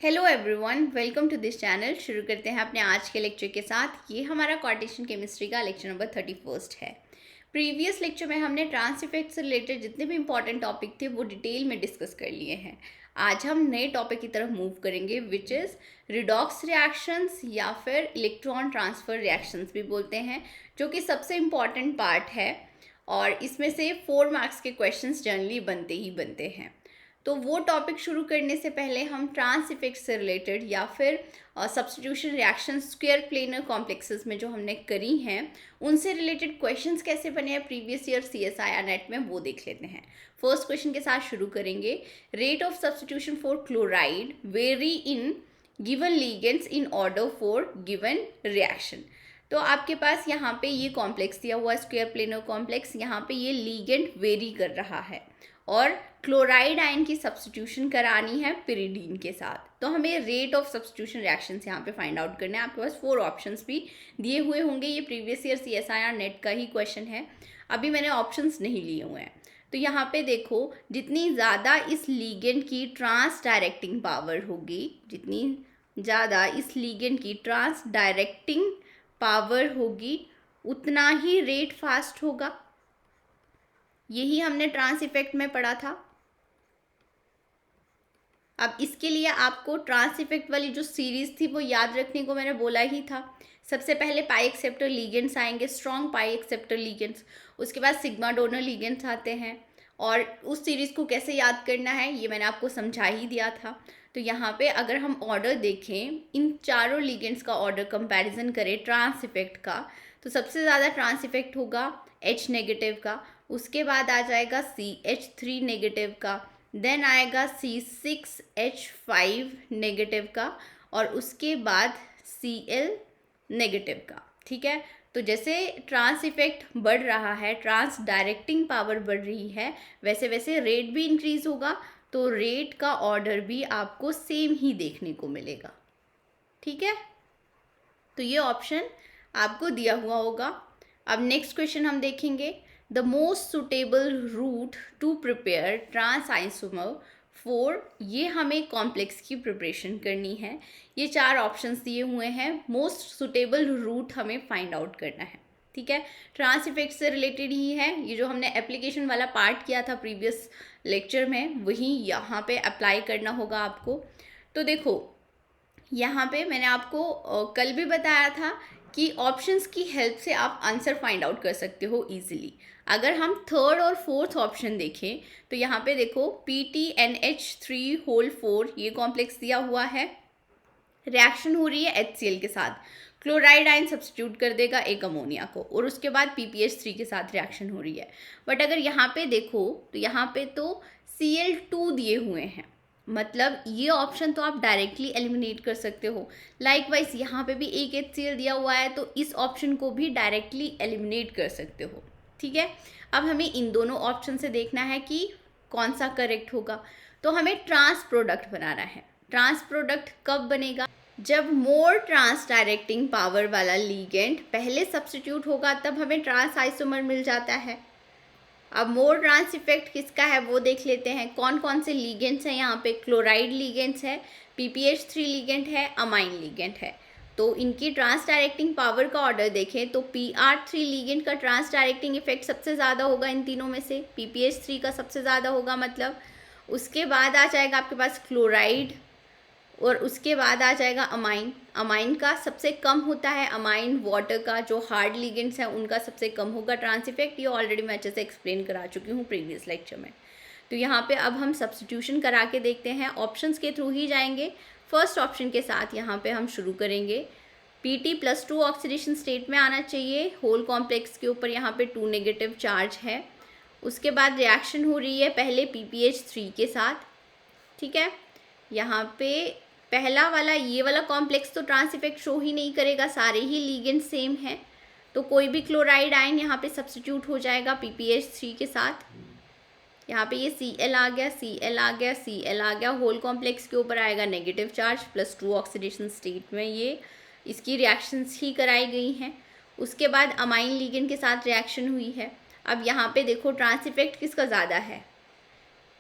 Hello everyone, welcome to this channel. शुरू करते हैं अपने आज के लेक्चर के साथ। ये हमारा कार्टेशियन केमिस्ट्री का लेक्चर नंबर 31 है। प्रीवियस लेक्चर में हमने ट्रांस इफेक्ट से रिलेटेड जितने भी इंपॉर्टेंट टॉपिक थे वो डिटेल में डिस्कस कर लिए हैं। आज हम नए टॉपिक की तरफ मूव करेंगे विच इज़ रिडॉक्स रिएक्शंस या फिर इलेक्ट्रॉन ट्रांसफ़र रिएक्शंस भी बोलते हैं, जो कि सबसे इम्पॉर्टेंट पार्ट है और इसमें से 4 मार्क्स के क्वेश्चंस जनरली बनते ही बनते हैं। तो वो टॉपिक शुरू करने से पहले हम ट्रांस इफेक्ट से रिलेटेड या फिर substitution reaction square planar complexes में जो हमने करी हैं उनसे रिलेटेड क्वेश्चंस कैसे बने हैं प्रीवियस ईयर CSIR नेट में, वो देख लेते हैं। फर्स्ट क्वेश्चन के साथ शुरू करेंगे। Rate of substitution for chloride very in given ligands in order for given reaction. तो आपके पास यहाँ पे ये कॉम्प्लेक्स दिया हुआ है, स्क्वायर प्लेनर कॉम्प्लेक्स। यहाँ पे ये लीगेंड वेरी कर रहा है और क्लोराइड आयन की सब्स्टिट्यूशन करानी है पिरिडीन के साथ। तो हमें रेट ऑफ सब्स्टिट्यूशन रिएक्शंस यहाँ पे फाइंड आउट करना है। आपके पास 4 ऑप्शंस भी दिए हुए होंगे। ये प्रीवियस ईयर CSIR नेट का ही क्वेश्चन है, अभी मैंने ऑप्शंस नहीं लिए हुए हैं। तो यहाँ पे देखो, जितनी ज़्यादा इस लीगेंड की ट्रांस डायरेक्टिंग पावर होगी, जितनी ज़्यादा इस लीगेंड की ट्रांस डायरेक्टिंग पावर होगी उतना ही रेट फास्ट होगा। यही हमने ट्रांस इफेक्ट में पढ़ा था। अब इसके लिए आपको ट्रांस इफेक्ट वाली जो सीरीज थी वो याद रखने को मैंने बोला ही था। सबसे पहले पाई एक्सेप्टर लीगेंड्स आएंगे, स्ट्रॉन्ग पाई एक्सेप्टर लीगेंड्स। उसके बाद सिग्मा डोनर लीगेंड्स आते हैं और उस सीरीज़ को कैसे याद करना है ये मैंने आपको समझा ही दिया था। तो यहाँ पे अगर हम ऑर्डर देखें, इन चारों लीगेंड्स का ऑर्डर कंपैरिजन करें ट्रांस इफेक्ट का, तो सबसे ज़्यादा ट्रांस इफेक्ट होगा H नेगेटिव का, उसके बाद आ जाएगा CH3 नेगेटिव का, देन आएगा C6H5 नेगेटिव का और उसके बाद Cl नेगेटिव का। ठीक है, तो जैसे ट्रांस इफेक्ट बढ़ रहा है, ट्रांस डायरेक्टिंग पावर बढ़ रही है, वैसे वैसे रेट भी इंक्रीज होगा। तो रेट का ऑर्डर भी आपको सेम ही देखने को मिलेगा। ठीक है, तो ये ऑप्शन आपको दिया हुआ होगा। अब नेक्स्ट क्वेश्चन हम देखेंगे। The most suitable route to prepare trans isomer for, ये हमें कॉम्प्लेक्स की प्रिपरेशन करनी है। ये 4 ऑप्शंस दिए हुए हैं, मोस्ट सुटेबल रूट हमें फाइंड आउट करना है। ठीक है, ट्रांस इफेक्ट से रिलेटेड ही है। ये जो हमने एप्लीकेशन वाला पार्ट किया था प्रीवियस लेक्चर में, वही यहाँ पे अप्लाई करना होगा आपको। तो देखो, यहाँ पे मैंने आपको कल भी बताया था कि ऑप्शंस की हेल्प से आप आंसर फाइंड आउट कर सकते हो इजीली। अगर हम थर्ड और फोर्थ ऑप्शन देखें तो यहाँ पे देखो PTNH3 ये कॉम्प्लेक्स दिया हुआ है, रिएक्शन हो रही है HCl के साथ। क्लोराइड आयन सब्स्टिट्यूट कर देगा एक अमोनिया को और उसके बाद PPH3 के साथ रिएक्शन हो रही है। बट अगर यहाँ पे देखो तो यहाँ पे तो Cl2 दिए हुए हैं, मतलब ये ऑप्शन तो आप डायरेक्टली एलिमिनेट कर सकते हो। लाइकवाइज यहाँ पे भी एक HCl दिया हुआ है, तो इस ऑप्शन को भी डायरेक्टली एलिमिनेट कर सकते हो। ठीक है, अब हमें इन दोनों ऑप्शन से देखना है कि कौन सा करेक्ट होगा। तो हमें ट्रांस प्रोडक्ट बनाना है। ट्रांस प्रोडक्ट कब बनेगा? जब मोर ट्रांस डायरेक्टिंग पावर वाला लीगेंड पहले सब्स्टिट्यूट होगा, तब हमें ट्रांस आइसोमर मिल जाता है। अब मोर ट्रांस इफेक्ट किसका है वो देख लेते हैं। कौन कौन से लीगेंड्स हैं यहाँ पे? क्लोराइड लीगेंड्स है, PPH3 लीगेंड है, अमाइन लीगेंड है। तो इनकी ट्रांस डायरेक्टिंग पावर का ऑर्डर देखें तो PR3 लीगेंड का ट्रांस डायरेक्टिंग इफेक्ट सबसे ज़्यादा होगा इन तीनों में से। PPH3 का सबसे ज़्यादा होगा, मतलब उसके बाद आ जाएगा आपके पास क्लोराइड और उसके बाद आ जाएगा अमाइन। अमाइन का सबसे कम होता है, अमाइन वाटर का जो हार्ड लिगेंड्स हैं उनका सबसे कम होगा ट्रांस इफेक्ट। ये ऑलरेडी मैं अच्छे से एक्सप्लेन करा चुकी हूँ प्रीवियस लेक्चर में। तो यहाँ पे अब हम सब्स्टिट्यूशन करा के देखते हैं, ऑप्शंस के थ्रू ही जाएंगे। फर्स्ट ऑप्शन के साथ यहाँ पे हम शुरू करेंगे। Pt+2 ऑक्सीडेशन स्टेट में आना चाहिए। होल कॉम्प्लेक्स के ऊपर यहाँ पे 2 नेगेटिव चार्ज है। उसके बाद रिएक्शन हो रही है पहले PPH3 के साथ। ठीक है, यहाँ पे पहला वाला ये वाला कॉम्प्लेक्स तो ट्रांस इफेक्ट शो ही नहीं करेगा, सारे ही लीगेंड सेम हैं, तो कोई भी क्लोराइड आयन यहाँ पे सब्स्टिट्यूट हो जाएगा PPH3 के साथ। यहाँ पे ये Cl आ गया, Cl आ गया, Cl आ गया। होल कॉम्प्लेक्स के ऊपर आएगा नेगेटिव चार्ज +2 ऑक्सीडेशन स्टेट में ये इसकी रिएक्शंस ही कराई गई हैं। उसके बाद अमाइन लीगेंड के साथ रिएक्शन हुई है। अब यहाँ पे देखो ट्रांस इफेक्ट किसका ज़्यादा है?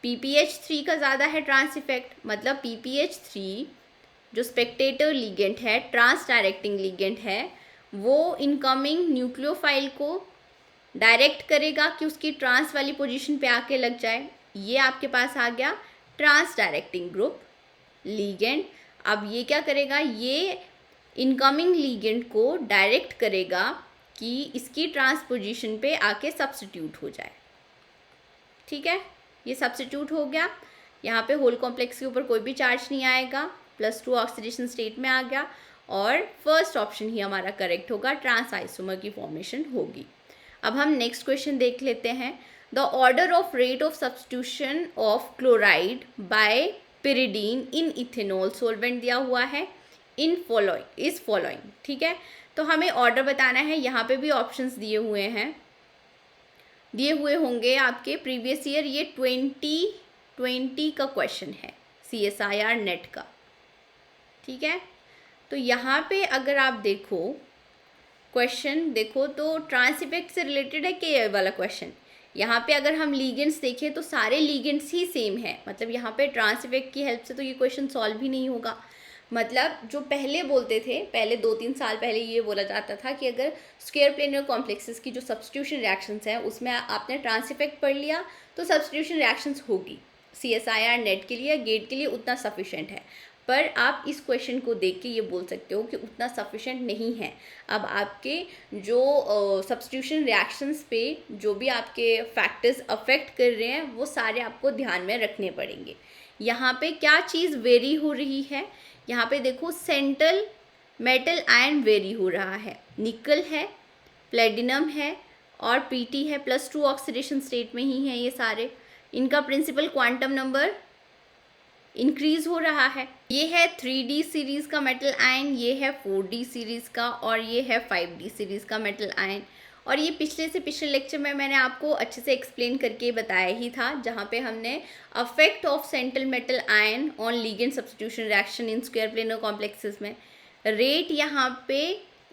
PPH3 का ज़्यादा है ट्रांस इफेक्ट, मतलब PPH3 जो स्पेक्टेटर लिगेंड है, ट्रांस डायरेक्टिंग लिगेंड है, वो इनकमिंग न्यूक्लियोफाइल को डायरेक्ट करेगा कि उसकी ट्रांस वाली पोजीशन पे आके लग जाए। ये आपके पास आ गया ट्रांस डायरेक्टिंग ग्रुप लिगेंड। अब ये क्या करेगा, ये इनकमिंग लिगेंड को डायरेक्ट करेगा कि इसकी ट्रांस पोजीशन पे आके सब्स्टिट्यूट हो जाए। ठीक है, ये सब्स्टिट्यूट हो गया। यहाँ पे होल कॉम्प्लेक्स के ऊपर कोई भी चार्ज नहीं आएगा, +2 ऑक्सीडेशन स्टेट में आ गया और फर्स्ट ऑप्शन ही हमारा करेक्ट होगा, ट्रांस आइसोमर की फॉर्मेशन होगी। अब हम नेक्स्ट क्वेश्चन देख लेते हैं। The order of rate of substitution of chloride by pyridine in ethanol solvent दिया हुआ है इन फॉलोइंग। ठीक है, तो हमें ऑर्डर बताना है। यहाँ पे भी ऑप्शंस दिए हुए होंगे आपके प्रीवियस ईयर, ये 2020 का क्वेश्चन है CSIR नेट का। ठीक है, तो यहाँ पे अगर आप देखो क्वेश्चन देखो तो ट्रांस इफेक्ट से रिलेटेड है कि ये वाला क्वेश्चन। यहाँ पे अगर हम लीगेंड्स देखें तो सारे लीगेंड्स ही सेम है, मतलब यहाँ पे ट्रांस इफेक्ट की हेल्प से तो ये क्वेश्चन सॉल्व ही नहीं होगा। मतलब जो पहले बोलते थे, पहले 2-3 साल पहले ये बोला जाता था कि अगर स्क्वायर प्लेनर कॉम्प्लेक्सेस की जो सब्स्टिट्यूशन रिएक्शंस हैं उसमें आपने ट्रांस इफेक्ट पढ़ लिया तो सब्स्टिट्यूशन रिएक्शंस होगी। CSIR नेट के लिए, गेट के लिए उतना सफिशेंट है। पर आप इस क्वेश्चन को देख के ये बोल सकते हो कि उतना सफिशेंट नहीं है। अब आपके जो सब्स्टिट्यूशन रिएक्शंस पे जो भी आपके फैक्टर्स अफेक्ट कर रहे हैं वो सारे आपको ध्यान में रखने पड़ेंगे। यहाँ पे क्या चीज़ वेरी हो रही है, यहाँ पे देखो सेंट्रल मेटल आयन वेरी हो रहा है, निकल है, प्लेटिनम है और PT है, +2 ऑक्सीडेशन स्टेट में ही है ये सारे। इनका प्रिंसिपल क्वांटम नंबर इंक्रीज हो रहा है। ये है 3D सीरीज का मेटल आयन, ये है 4D सीरीज का और ये है 5D सीरीज का मेटल आयन। और ये पिछले लेक्चर में मैंने आपको अच्छे से एक्सप्लेन करके बताया ही था, जहाँ पे हमने affect of central metal ion on ligand substitution reaction in square planar complexes में रेट यहाँ पे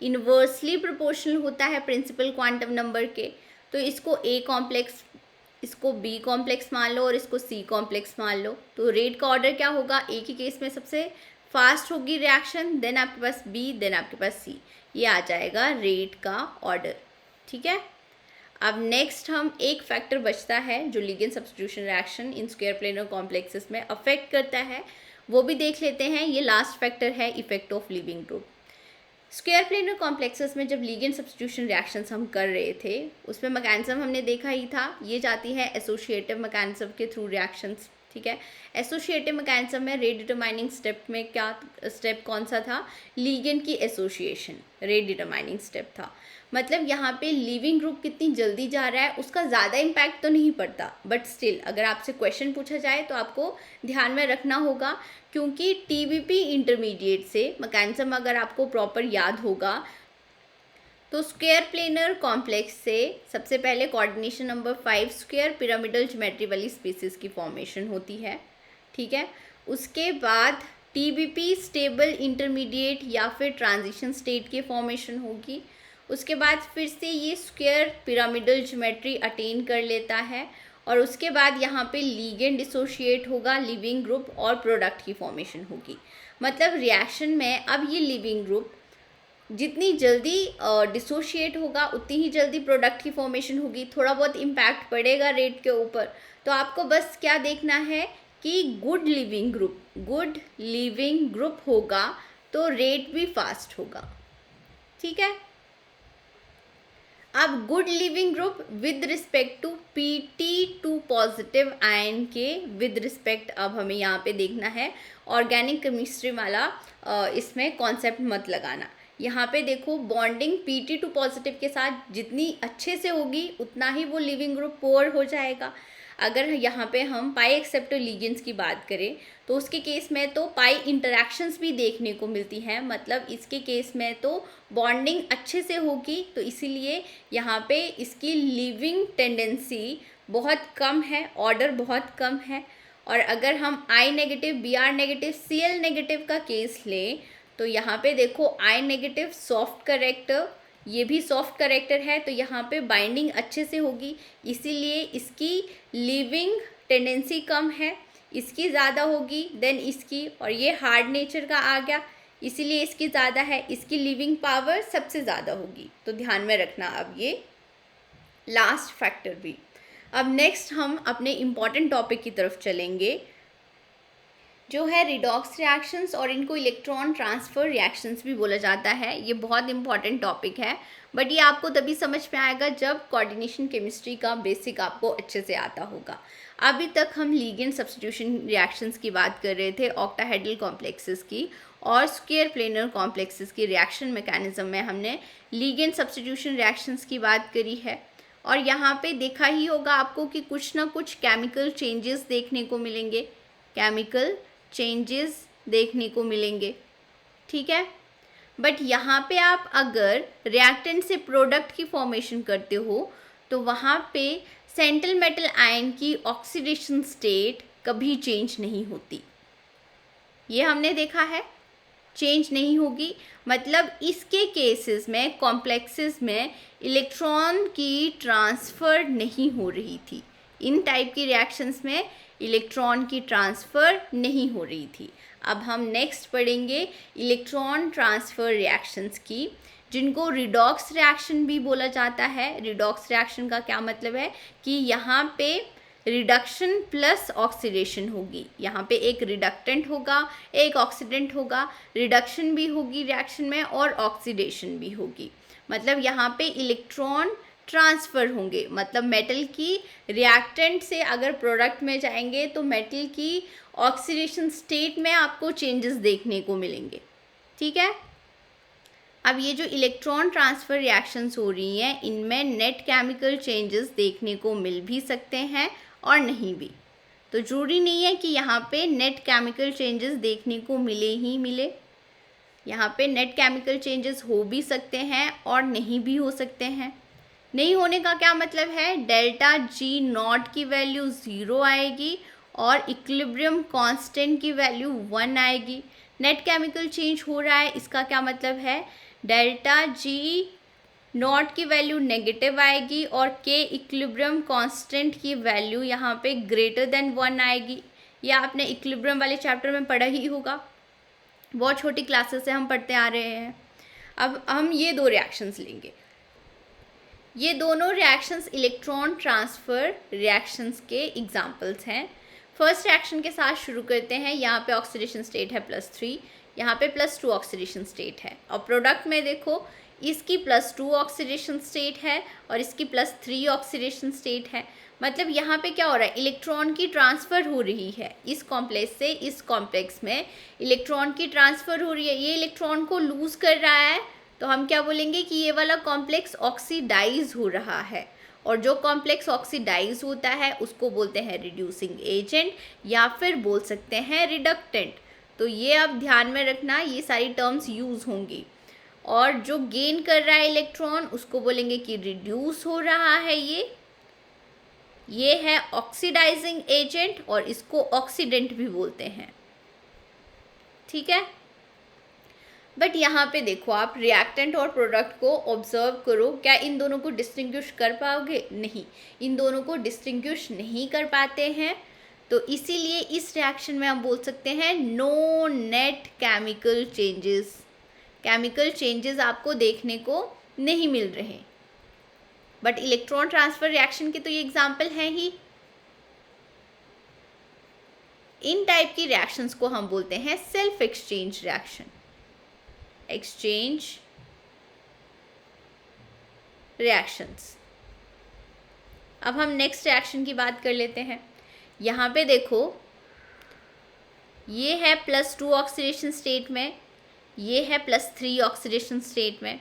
इन्वर्सली प्रोपोर्शनल होता है प्रिंसिपल क्वांटम नंबर के। तो इसको A कॉम्प्लेक्स, इसको B कॉम्प्लेक्स मान लो और इसको C कॉम्प्लेक्स मान लो। तो रेट का ऑर्डर क्या होगा, A के केस में सबसे फास्ट होगी रिएक्शन, देन आपके पास B, देन आपके पास C, ये आ जाएगा रेट का ऑर्डर। ठीक है, अब नेक्स्ट हम एक फैक्टर बचता है जो ligand substitution reaction in square planar complexes में अफेक्ट करता है, वो भी देख लेते हैं। ये लास्ट फैक्टर है effect of leaving group. Square planar complexes में जब लिगेंड सब्स्टिट्यूशन रिएक्शंस हम कर रहे थे उसमें मैकेनिज्म हमने देखा ही था, ये जाती है एसोसिएटिव मैकेनिज्म के थ्रू रिएक्शंस। ठीक है, एसोसिएटिव मैकेनिज्म में रेट डिटरमाइनिंग स्टेप में क्या स्टेप कौन सा था, लिगेंड की एसोसिएशन रेट डिटरमाइनिंग स्टेप था। मतलब यहाँ पे लिविंग ग्रुप कितनी जल्दी जा रहा है उसका ज़्यादा इम्पैक्ट तो नहीं पड़ता, बट स्टिल अगर आपसे क्वेश्चन पूछा जाए तो आपको ध्यान में रखना होगा, क्योंकि TBP इंटरमीडिएट से मैकेनिज्म अगर आपको प्रॉपर याद होगा तो स्क्वायर प्लेनर कॉम्प्लेक्स से सबसे पहले coordination number 5 square pyramidal geometry वाली स्पीसीज की फॉर्मेशन होती है। ठीक है, उसके बाद TBP स्टेबल इंटरमीडिएट या फिर ट्रांजिशन स्टेट की फॉर्मेशन होगी। उसके बाद फिर से ये स्क्वायर पिरामिडल ज्योमेट्री अटेन कर लेता है और उसके बाद यहाँ पे लिगेंड डिसोशिएट होगा, लिविंग ग्रुप और प्रोडक्ट की फॉर्मेशन होगी। मतलब रिएक्शन में अब ये लिविंग ग्रुप जितनी जल्दी डिसोशिएट होगा उतनी ही जल्दी प्रोडक्ट की फॉर्मेशन होगी। थोड़ा बहुत इम्पैक्ट पड़ेगा रेट के ऊपर, तो आपको बस क्या देखना है कि गुड लिविंग ग्रुप होगा तो रेट भी फास्ट होगा। ठीक है, अब good leaving group with respect to PT2 positive ion के विद रिस्पेक्ट अब हमें यहाँ पे देखना है। ऑर्गेनिक केमिस्ट्री वाला इसमें कॉन्सेप्ट मत लगाना। यहाँ पे देखो बॉन्डिंग PT2 पॉजिटिव के साथ जितनी अच्छे से होगी उतना ही वो लिविंग ग्रुप पोअर हो जाएगा। अगर यहाँ पे हम पाई एक्सेप्टर लिगेंड्स की बात करें तो उसके केस में तो पाई इंटरैक्शंस भी देखने को मिलती हैं, मतलब इसके केस में तो बॉन्डिंग अच्छे से होगी, तो इसीलिए यहाँ पे इसकी लिविंग टेंडेंसी बहुत कम है, ऑर्डर बहुत कम है। और अगर हम I negative, Br negative, Cl negative का केस लें तो यहाँ पे देखो I नेगेटिव सॉफ्ट करेक्टर, ये भी सॉफ्ट करेक्टर है, तो यहाँ पे बाइंडिंग अच्छे से होगी, इसीलिए इसकी लिविंग टेंडेंसी कम है। इसकी ज़्यादा होगी देन इसकी, और ये हार्ड नेचर का आ गया इसीलिए इसकी ज़्यादा है, इसकी लिविंग पावर सबसे ज़्यादा होगी। तो ध्यान में रखना अब ये लास्ट फैक्टर भी। अब नेक्स्ट हम अपने इम्पॉर्टेंट टॉपिक की तरफ चलेंगे जो है रिडॉक्स रिएक्शंस, और इनको इलेक्ट्रॉन ट्रांसफ़र रिएक्शंस भी बोला जाता है। ये बहुत इंपॉर्टेंट टॉपिक है, बट ये आपको तभी समझ में आएगा जब कोऑर्डिनेशन केमिस्ट्री का बेसिक आपको अच्छे से आता होगा। अभी तक हम लिगेंड सब्स्टिट्यूशन रिएक्शंस की बात कर रहे थे, ऑक्टाहेड्रल कॉम्प्लेक्सेस की और स्क्वायर प्लेनर कॉम्प्लेक्सेस की रिएक्शन मैकेनिज्म में हमने लिगेंड सब्स्टिट्यूशन रिएक्शंस की बात करी है। और यहाँ पे देखा ही होगा आपको कि कुछ ना कुछ केमिकल चेंजेस देखने को मिलेंगे, केमिकल चेंजेस देखने को मिलेंगे, ठीक है। बट यहाँ पे आप अगर रिएक्टेंट से प्रोडक्ट की फॉर्मेशन करते हो तो वहाँ पे सेंट्रल मेटल आयन की ऑक्सीडेशन स्टेट कभी चेंज नहीं होती, ये हमने देखा है, चेंज नहीं होगी। मतलब इसके केसेस में कॉम्प्लेक्सेस में इलेक्ट्रॉन की ट्रांसफ़र नहीं हो रही थी, इन टाइप की रिएक्शंस में इलेक्ट्रॉन की ट्रांसफ़र नहीं हो रही थी। अब हम नेक्स्ट पढ़ेंगे इलेक्ट्रॉन ट्रांसफ़र रिएक्शंस की, जिनको रिडॉक्स रिएक्शन भी बोला जाता है। रिडॉक्स रिएक्शन का क्या मतलब है कि यहाँ पे रिडक्शन प्लस ऑक्सीडेशन होगी, यहाँ पे एक रिडक्टेंट होगा एक ऑक्सीडेंट होगा, रिडक्शन भी होगी रिएक्शन में और ऑक्सीडेशन भी होगी। मतलब यहाँ पे इलेक्ट्रॉन ट्रांसफ़र होंगे, मतलब मेटल की रिएक्टेंट से अगर प्रोडक्ट में जाएंगे तो मेटल की ऑक्सीडेशन स्टेट में आपको चेंजेस देखने को मिलेंगे, ठीक है। अब ये जो इलेक्ट्रॉन ट्रांसफ़र रिएक्शंस हो रही हैं इनमें नेट केमिकल चेंजेस देखने को मिल भी सकते हैं और नहीं भी, तो ज़रूरी नहीं है कि यहाँ पे नेट केमिकल चेंजेस देखने को मिले ही मिले। यहाँ पे नेट केमिकल चेंजेस हो भी सकते हैं और नहीं भी हो सकते हैं। नहीं होने का क्या मतलब है, डेल्टा जी नॉट की वैल्यू 0 आएगी और इक्विलिब्रियम कांस्टेंट की वैल्यू 1 आएगी। नेट केमिकल चेंज हो रहा है इसका क्या मतलब है, डेल्टा जी नॉट की वैल्यू नेगेटिव आएगी और के इक्विलिब्रियम कांस्टेंट की वैल्यू यहाँ पे ग्रेटर देन 1 आएगी। यह आपने इक्विलिब्रियम वाले चैप्टर में पढ़ा ही होगा, बहुत छोटी क्लासेस से हम पढ़ते आ रहे हैं। अब हम ये दो रिएक्शंस लेंगे, ये दोनों रिएक्शंस इलेक्ट्रॉन ट्रांसफ़र रिएक्शंस के एग्जाम्पल्स हैं। फर्स्ट रिएक्शन के साथ शुरू करते हैं। यहाँ पे ऑक्सीडेशन स्टेट है +3, यहाँ पे +2 ऑक्सीडेशन स्टेट है, और प्रोडक्ट में देखो इसकी +2 ऑक्सीडेशन स्टेट है और इसकी +3 ऑक्सीडेशन स्टेट है। मतलब यहाँ पे क्या हो रहा है, इलेक्ट्रॉन की ट्रांसफ़र हो रही है, इस कॉम्प्लेक्स से इस कॉम्प्लेक्स में इलेक्ट्रॉन की ट्रांसफ़र हो रही है। ये इलेक्ट्रॉन को लूज़ कर रहा है तो हम क्या बोलेंगे कि ये वाला कॉम्प्लेक्स ऑक्सीडाइज हो रहा है, और जो कॉम्प्लेक्स ऑक्सीडाइज होता है उसको बोलते हैं रिड्यूसिंग एजेंट या फिर बोल सकते हैं रिडक्टेंट। तो ये अब ध्यान में रखना, ये सारी टर्म्स यूज़ होंगी। और जो गेन कर रहा है इलेक्ट्रॉन उसको बोलेंगे कि रिड्यूस हो रहा है, ये है ऑक्सीडाइजिंग एजेंट और इसको ऑक्सीडेंट भी बोलते हैं, ठीक है। बट यहाँ पे देखो आप रिएक्टेंट और प्रोडक्ट को ऑब्जर्व करो, क्या इन दोनों को डिस्टिंग्विश कर पाओगे, नहीं, इन दोनों को डिस्टिंग्विश नहीं कर पाते हैं। तो इसीलिए इस रिएक्शन में हम बोल सकते हैं no net chemical changes, chemical changes आपको देखने को नहीं मिल रहे। बट इलेक्ट्रॉन ट्रांसफ़र रिएक्शन के तो ये एग्जाम्पल हैं ही। इन टाइप की रिएक्शंस को हम बोलते हैं self exchange reaction, exchange reactions. अब हम नेक्स्ट रिएक्शन की बात कर लेते हैं। यहाँ पे देखो ये है +2 ऑक्सीडेशन स्टेट में, ये है +3 ऑक्सीडेशन स्टेट में।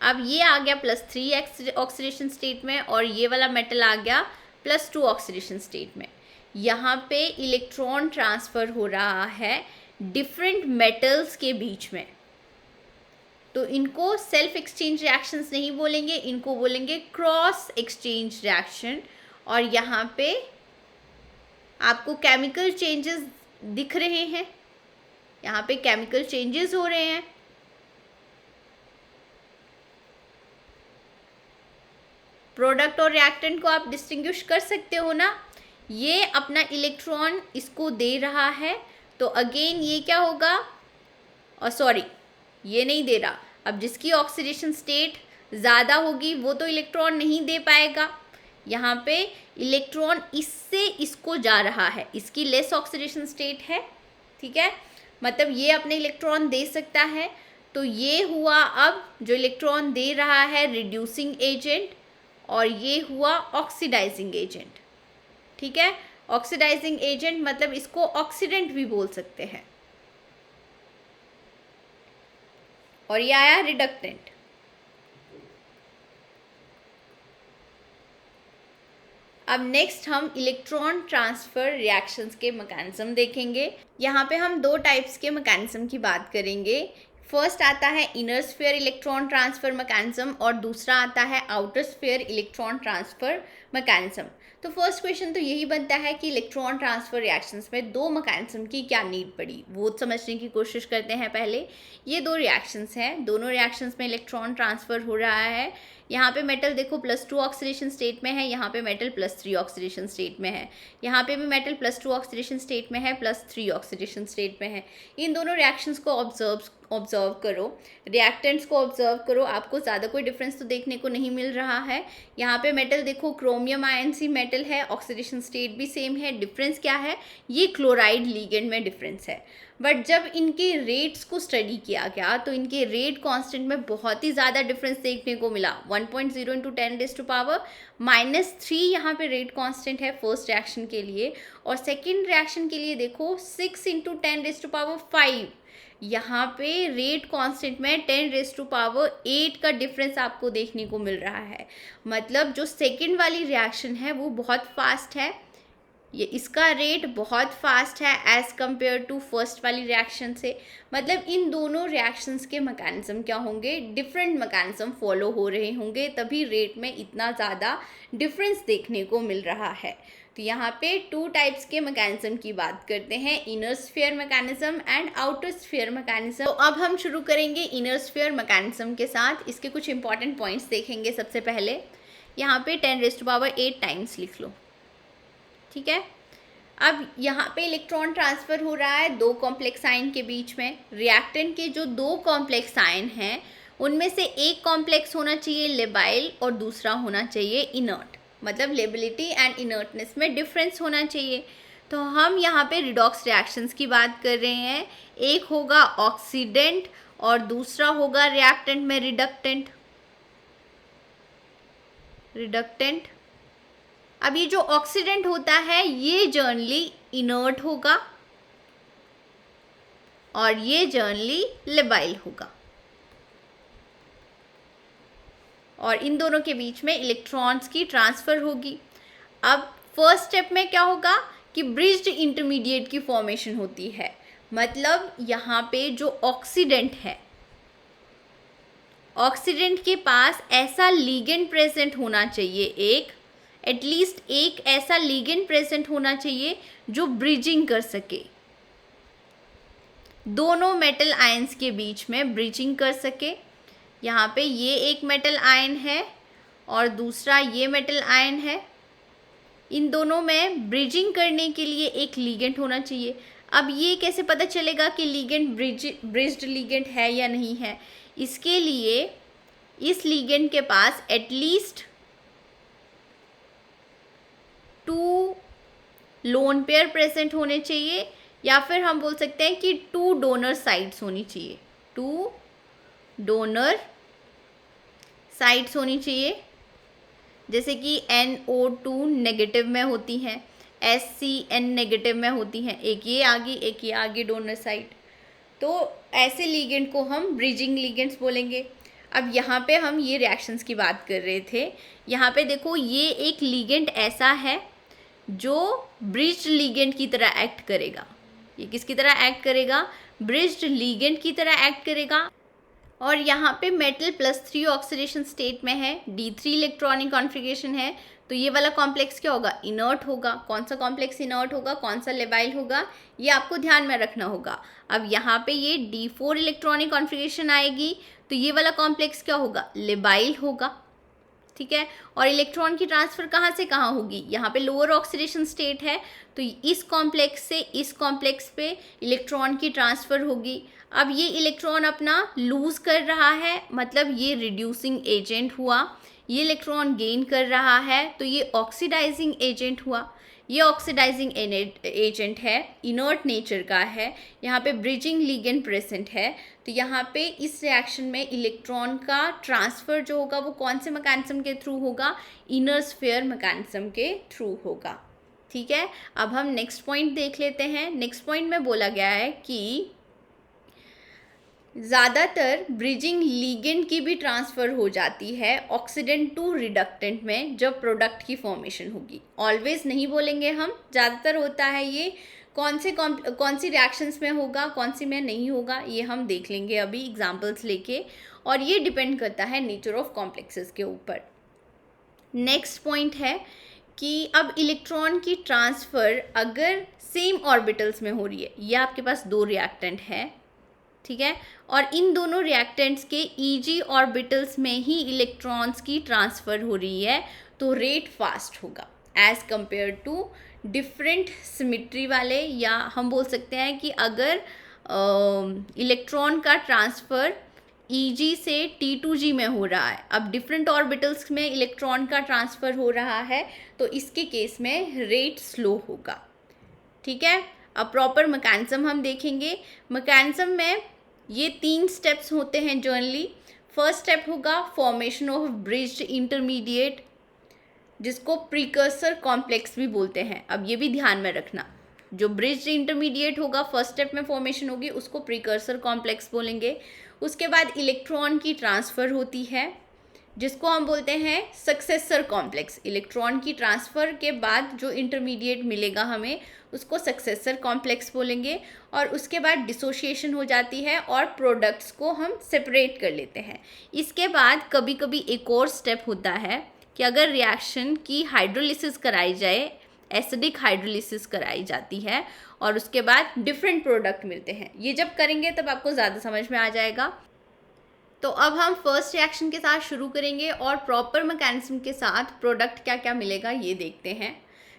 अब ये आ गया +3 ऑक्सीडेशन स्टेट में और ये वाला मेटल आ गया +2 ऑक्सीडेशन स्टेट में। यहाँ पे इलेक्ट्रॉन ट्रांसफ़र हो रहा है डिफरेंट मेटल्स के बीच में, तो इनको सेल्फ एक्सचेंज रिएक्शंस नहीं बोलेंगे, इनको बोलेंगे क्रॉस एक्सचेंज रिएक्शन। और यहाँ पे आपको केमिकल चेंजेस दिख रहे हैं, यहाँ पे केमिकल चेंजेस हो रहे हैं। प्रोडक्ट और रिएक्टेंट को आप डिस्टिंग्विश कर सकते हो ना, ये अपना इलेक्ट्रॉन इसको दे रहा है, तो अगेन ये क्या होगा, और सॉरी ये नहीं दे रहा, अब जिसकी ऑक्सीडेशन स्टेट ज़्यादा होगी वो तो इलेक्ट्रॉन नहीं दे पाएगा। यहाँ पे इलेक्ट्रॉन इससे इसको जा रहा है, इसकी लेस ऑक्सीडेशन स्टेट है, ठीक है, मतलब ये अपने इलेक्ट्रॉन दे सकता है। तो ये हुआ अब जो इलेक्ट्रॉन दे रहा है रिड्यूसिंग एजेंट, और ये हुआ ऑक्सीडाइजिंग एजेंट, ठीक है। ऑक्सीडाइजिंग एजेंट मतलब इसको ऑक्सीडेंट भी बोल सकते हैं। और ये आया रिडक्टेंट। अब नेक्स्ट हम इलेक्ट्रॉन ट्रांसफ़र रिएक्शंस के मैकेनिज्म देखेंगे। यहाँ पे हम दो टाइप्स के मैकेनिज्म की बात करेंगे। फर्स्ट आता है inner sphere electron transfer mechanism और दूसरा आता है outer sphere electron transfer mechanism. तो फर्स्ट क्वेश्चन तो यही बनता है कि इलेक्ट्रॉन ट्रांसफ़र रिएक्शंस में दो मैकेनिज्म की क्या नीड पड़ी, वो समझने की कोशिश करते हैं। पहले ये दो रिएक्शंस हैं, दोनों रिएक्शंस में इलेक्ट्रॉन ट्रांसफ़र हो रहा है। यहाँ पे मेटल देखो +2 ऑक्सीडेशन स्टेट में है, यहाँ पे मेटल +3 ऑक्सीडेशन स्टेट में है, यहाँ पे भी मेटल +2 ऑक्सीडेशन स्टेट में है, +3 ऑक्सीडेशन स्टेट में है। इन दोनों रिएक्शंस को ऑब्जर्व करो, रिएक्टेंट्स को ऑब्जर्व करो, आपको ज़्यादा कोई डिफरेंस तो देखने को नहीं मिल रहा है। यहाँ पे मेटल देखो क्रोमियम आयन सी मेटल है, ऑक्सीडेशन स्टेट भी सेम है। डिफरेंस क्या है, ये क्लोराइड लिगेंड में डिफरेंस है। बट जब इनके रेट्स को स्टडी किया गया तो इनके रेट कांस्टेंट में बहुत ही ज़्यादा डिफरेंस देखने को मिला। 1.0 × 10⁻³ यहाँ पे रेट कांस्टेंट है फर्स्ट रिएक्शन के लिए, और सेकेंड रिएक्शन के लिए देखो 6 × 10⁵ यहाँ पे रेट कांस्टेंट में 10⁸ का डिफरेंस आपको देखने को मिल रहा है। मतलब जो सेकेंड वाली रिएक्शन है वो बहुत फास्ट है, ये इसका रेट बहुत फास्ट है एज़ कम्पेयर टू फर्स्ट वाली रिएक्शन से। मतलब इन दोनों रिएक्शंस के मैकेनिज्म क्या होंगे, डिफरेंट मैकेनिज्म फॉलो हो रहे होंगे, तभी रेट में इतना ज़्यादा डिफरेंस देखने को मिल रहा है। तो यहाँ पे टू टाइप्स के मैकेनिज्म की बात करते हैं, inner sphere mechanism and outer sphere mechanism. तो अब हम शुरू करेंगे इनर स्फीयर मैकेनिज्म के साथ। इसके कुछ इंपॉर्टेंट पॉइंट्स देखेंगे। सबसे पहले यहाँ पे 10⁸ टाइम्स लिख लो, ठीक है। अब यहाँ पे इलेक्ट्रॉन ट्रांसफ़र हो रहा है दो कॉम्प्लेक्स आयन के बीच में। रिएक्टेंट के जो दो कॉम्प्लेक्स आयन हैं उनमें से एक कॉम्प्लेक्स होना चाहिए लेबाइल और दूसरा होना चाहिए इनर्ट, मतलब लेबिलिटी एंड इनर्टनेस में डिफरेंस होना चाहिए। तो हम यहाँ पे रिडॉक्स रिएक्शंस की बात कर रहे हैं, एक होगा ऑक्सीडेंट और दूसरा होगा रिएक्टेंट में रिडक्टेंट। अब ये जो ऑक्सीडेंट होता है ये जनरली इनर्ट होगा और ये जनरली लेबाइल होगा, और इन दोनों के बीच में इलेक्ट्रॉन्स की ट्रांसफ़र होगी। अब फर्स्ट स्टेप में क्या होगा कि ब्रिज्ड इंटरमीडिएट की फॉर्मेशन होती है। मतलब यहाँ पे जो ऑक्सीडेंट है, ऑक्सीडेंट के पास ऐसा लिगेंड प्रेजेंट होना चाहिए, एटलीस्ट एक ऐसा लिगेंड प्रेजेंट होना चाहिए जो ब्रिजिंग कर सके, दोनों मेटल आयंस के बीच में ब्रिजिंग कर सके। यहाँ पे ये एक मेटल आयन है और दूसरा ये मेटल आयन है, इन दोनों में ब्रिजिंग करने के लिए एक लिगेंड होना चाहिए। अब ये कैसे पता चलेगा कि लिगेंड ब्रिज्ड लिगेंड है या नहीं है? इसके लिए इस लिगेंड के पास एटलीस्ट 2 लोन पेयर प्रेजेंट होने चाहिए, या फिर हम बोल सकते हैं कि 2 डोनर साइड्स होनी चाहिए, 2 डोनर साइड्स होनी चाहिए। जैसे कि NO2 नेगेटिव में होती हैं, SCN नेगेटिव में होती हैं, एक ये आगे डोनर साइड। तो ऐसे लिगेंड को हम ब्रिजिंग लिगेंड्स बोलेंगे। अब यहाँ पे हम ये रिएक्शंस की बात कर रहे थे, यहाँ पे देखो ये एक लिगेंड ऐसा है जो ब्रिज्ड लिगेंड की तरह एक्ट करेगा। ये किसकी तरह एक्ट करेगा? ब्रिज्ड लिगेंड की तरह एक्ट करेगा। और यहाँ पे मेटल +3 ऑक्सीडेशन स्टेट में है, D3 इलेक्ट्रॉनिक कॉन्फ़िगरेशन है, तो ये वाला कॉम्प्लेक्स क्या होगा? इनर्ट होगा। कौन सा कॉम्प्लेक्स इनर्ट होगा, कौन सा लेबाइल होगा, ये आपको ध्यान में रखना होगा। अब यहाँ पे ये D4 इलेक्ट्रॉनिक कॉन्फ़िगरेशन आएगी, तो ये वाला कॉम्प्लेक्स क्या होगा? लेबाइल होगा, ठीक है। और इलेक्ट्रॉन की ट्रांसफ़र कहाँ से कहाँ होगी, यहाँ पे लोअर ऑक्सीडेशन स्टेट है तो इस कॉम्प्लेक्स से इस कॉम्प्लेक्स पे इलेक्ट्रॉन की ट्रांसफ़र होगी। अब ये इलेक्ट्रॉन अपना लूज़ कर रहा है, मतलब ये रिड्यूसिंग एजेंट हुआ। ये इलेक्ट्रॉन गेन कर रहा है तो ये ऑक्सीडाइजिंग एजेंट हुआ। ये ऑक्सीडाइजिंग एजेंट है, इनर्ट नेचर का है, यहाँ पे ब्रिजिंग लिगेंड प्रेजेंट है। तो यहाँ पे इस रिएक्शन में इलेक्ट्रॉन का ट्रांसफ़र जो होगा वो कौन से मैकेनिज्म के थ्रू होगा, इनर स्फीयर मैकेनिज्म के थ्रू होगा। ठीक है, अब हम नेक्स्ट पॉइंट देख लेते हैं। नेक्स्ट पॉइंट में बोला गया है कि ज़्यादातर ब्रिजिंग लिगेंड की भी ट्रांसफ़र हो जाती है ऑक्सीडेंट टू रिडक्टेंट में जब प्रोडक्ट की फॉर्मेशन होगी। ऑलवेज नहीं बोलेंगे हम, ज़्यादातर होता है ये। कौन सी रिएक्शंस में होगा, कौन सी में नहीं होगा, ये हम देख लेंगे अभी एग्जांपल्स लेके, और ये डिपेंड करता है नेचर ऑफ कॉम्प्लेक्सेस के ऊपर। नेक्स्ट पॉइंट है कि अब इलेक्ट्रॉन की ट्रांसफ़र अगर सेम ऑर्बिटल्स में हो रही है, ये आपके पास दो रिएक्टेंट है, ठीक है, और इन दोनों रिएक्टेंट्स के ईजी ऑर्बिटल्स में ही इलेक्ट्रॉन्स की ट्रांसफ़र हो रही है तो रेट फास्ट होगा as compare to different symmetry वाले, या हम बोल सकते हैं कि अगर इलेक्ट्रॉन का ट्रांसफ़र Eg से T2G में हो रहा है, अब डिफरेंट ऑर्बिटल्स में इलेक्ट्रॉन का ट्रांसफ़र हो रहा है तो इसके केस में रेट स्लो होगा। ठीक है, अब प्रॉपर मैकेनिज्म हम देखेंगे। मैकेनिज्म में ये 3 स्टेप्स होते हैं जनरली। फर्स्ट स्टेप होगा फॉर्मेशन ऑफ ब्रिज्ड इंटरमीडिएट, जिसको प्रीकर्सर कॉम्प्लेक्स भी बोलते हैं। अब ये भी ध्यान में रखना, जो ब्रिज्ड इंटरमीडिएट होगा फर्स्ट स्टेप में फॉर्मेशन होगी उसको प्रीकर्सर कॉम्प्लेक्स बोलेंगे। उसके बाद इलेक्ट्रॉन की ट्रांसफ़र होती है जिसको हम बोलते हैं सक्सेसर कॉम्प्लेक्स। इलेक्ट्रॉन की ट्रांसफ़र के बाद जो इंटरमीडिएट मिलेगा हमें उसको सक्सेसर कॉम्प्लेक्स बोलेंगे। और उसके बाद डिसोशिएशन हो जाती है और प्रोडक्ट्स को हम सेपरेट कर लेते हैं। इसके बाद कभी कभी एक और स्टेप होता है कि अगर रिएक्शन की हाइड्रोलिसिस कराई जाए, एसिडिक हाइड्रोलिसिस कराई जाती है और उसके बाद डिफरेंट प्रोडक्ट मिलते हैं। ये जब करेंगे तब आपको ज़्यादा समझ में आ जाएगा। तो अब हम फर्स्ट रिएक्शन के साथ शुरू करेंगे और प्रॉपर मैकेनिज्म के साथ प्रोडक्ट क्या क्या मिलेगा ये देखते हैं।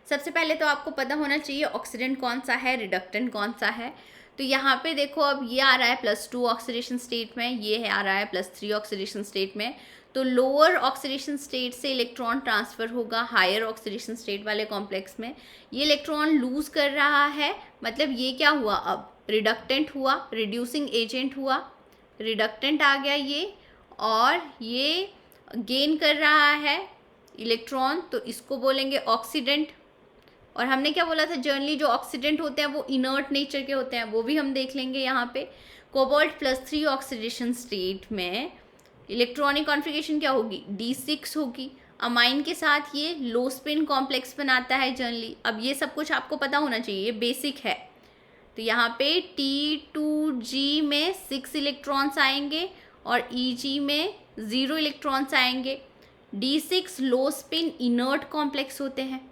सबसे पहले तो आपको पता होना चाहिए ऑक्सीडेंट कौन सा है, रिडक्टेंट कौन सा है। तो यहाँ पे देखो, अब ये आ रहा है +2 ऑक्सीडेशन स्टेट में, ये आ रहा है +3 ऑक्सीडेशन स्टेट में। तो लोअर ऑक्सीडेशन स्टेट से इलेक्ट्रॉन ट्रांसफ़र होगा हायर ऑक्सीडेशन स्टेट वाले कॉम्प्लेक्स में। ये इलेक्ट्रॉन लूज़ कर रहा है, मतलब ये क्या हुआ, अब रिडक्टेंट हुआ, रिड्यूसिंग एजेंट हुआ, रिडक्टेंट आ गया ये, और ये गेन कर रहा है इलेक्ट्रॉन, तो इसको बोलेंगे ऑक्सीडेंट। और हमने क्या बोला था, जनरली जो ऑक्सीडेंट होते हैं वो इनर्ट नेचर के होते हैं, वो भी हम देख लेंगे यहाँ पे। कोबाल्ट +3 ऑक्सीडेशन स्टेट में इलेक्ट्रॉनिक कॉन्फ़िगरेशन क्या होगी, D6 होगी। अमाइन के साथ ये लो स्पिन कॉम्प्लेक्स बनाता है जनरली। अब ये सब कुछ आपको पता होना चाहिए, ये बेसिक है। तो यहाँ पे T2G में 6 इलेक्ट्रॉन्स आएंगे और Eg में 0 इलेक्ट्रॉन्स आएंगे। D6 लो स्पिन इनर्ट कॉम्प्लेक्स होते हैं,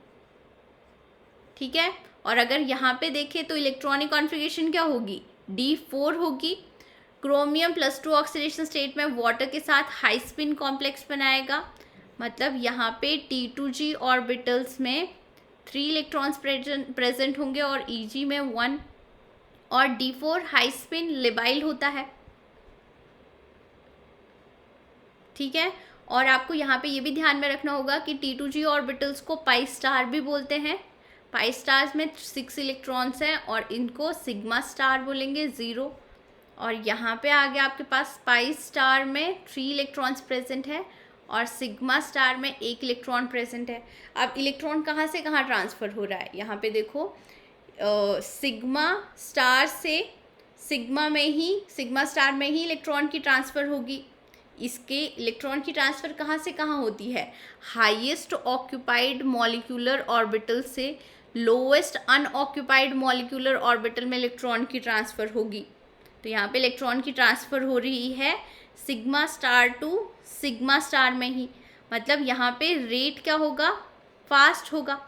ठीक है। और अगर यहाँ पे देखें तो इलेक्ट्रॉनिक कॉन्फ़िगरेशन क्या होगी, D4 होगी। क्रोमियम +2 ऑक्सीडेशन स्टेट में वाटर के साथ हाई स्पिन कॉम्प्लेक्स बनाएगा, मतलब यहाँ पे T2G ऑर्बिटल्स में 3 इलेक्ट्रॉन्स प्रेजेंट होंगे और Eg में 1। और D4 हाई स्पिन लिबाइल होता है, ठीक है। और आपको यहाँ पे ये भी ध्यान में रखना होगा कि T2G ऑर्बिटल्स को पाई स्टार भी बोलते हैं। पाई स्टार्स में 6 इलेक्ट्रॉन्स हैं और इनको सिग्मा स्टार बोलेंगे, 0। और यहाँ पे आ गया आपके पास पाई स्टार में 3 इलेक्ट्रॉन्स प्रेजेंट है और सिग्मा स्टार में 1 इलेक्ट्रॉन प्रेजेंट है। अब इलेक्ट्रॉन कहाँ से कहाँ ट्रांसफ़र हो रहा है, यहाँ पे देखो सिग्मा स्टार से सिग्मा स्टार में ही इलेक्ट्रॉन की ट्रांसफ़र होगी। इसके इलेक्ट्रॉन की ट्रांसफ़र कहाँ से कहाँ होती है, हाईएस्ट ऑक्यूपाइड मॉलिक्यूलर ऑर्बिटल से लोएस्ट अनऑक्यूपाइड मॉलिक्यूलर ऑर्बिटल में इलेक्ट्रॉन की ट्रांसफ़र होगी। तो यहाँ पे इलेक्ट्रॉन की ट्रांसफ़र हो रही है sigma star to sigma star में ही, मतलब यहाँ पे रेट क्या होगा, फास्ट होगा,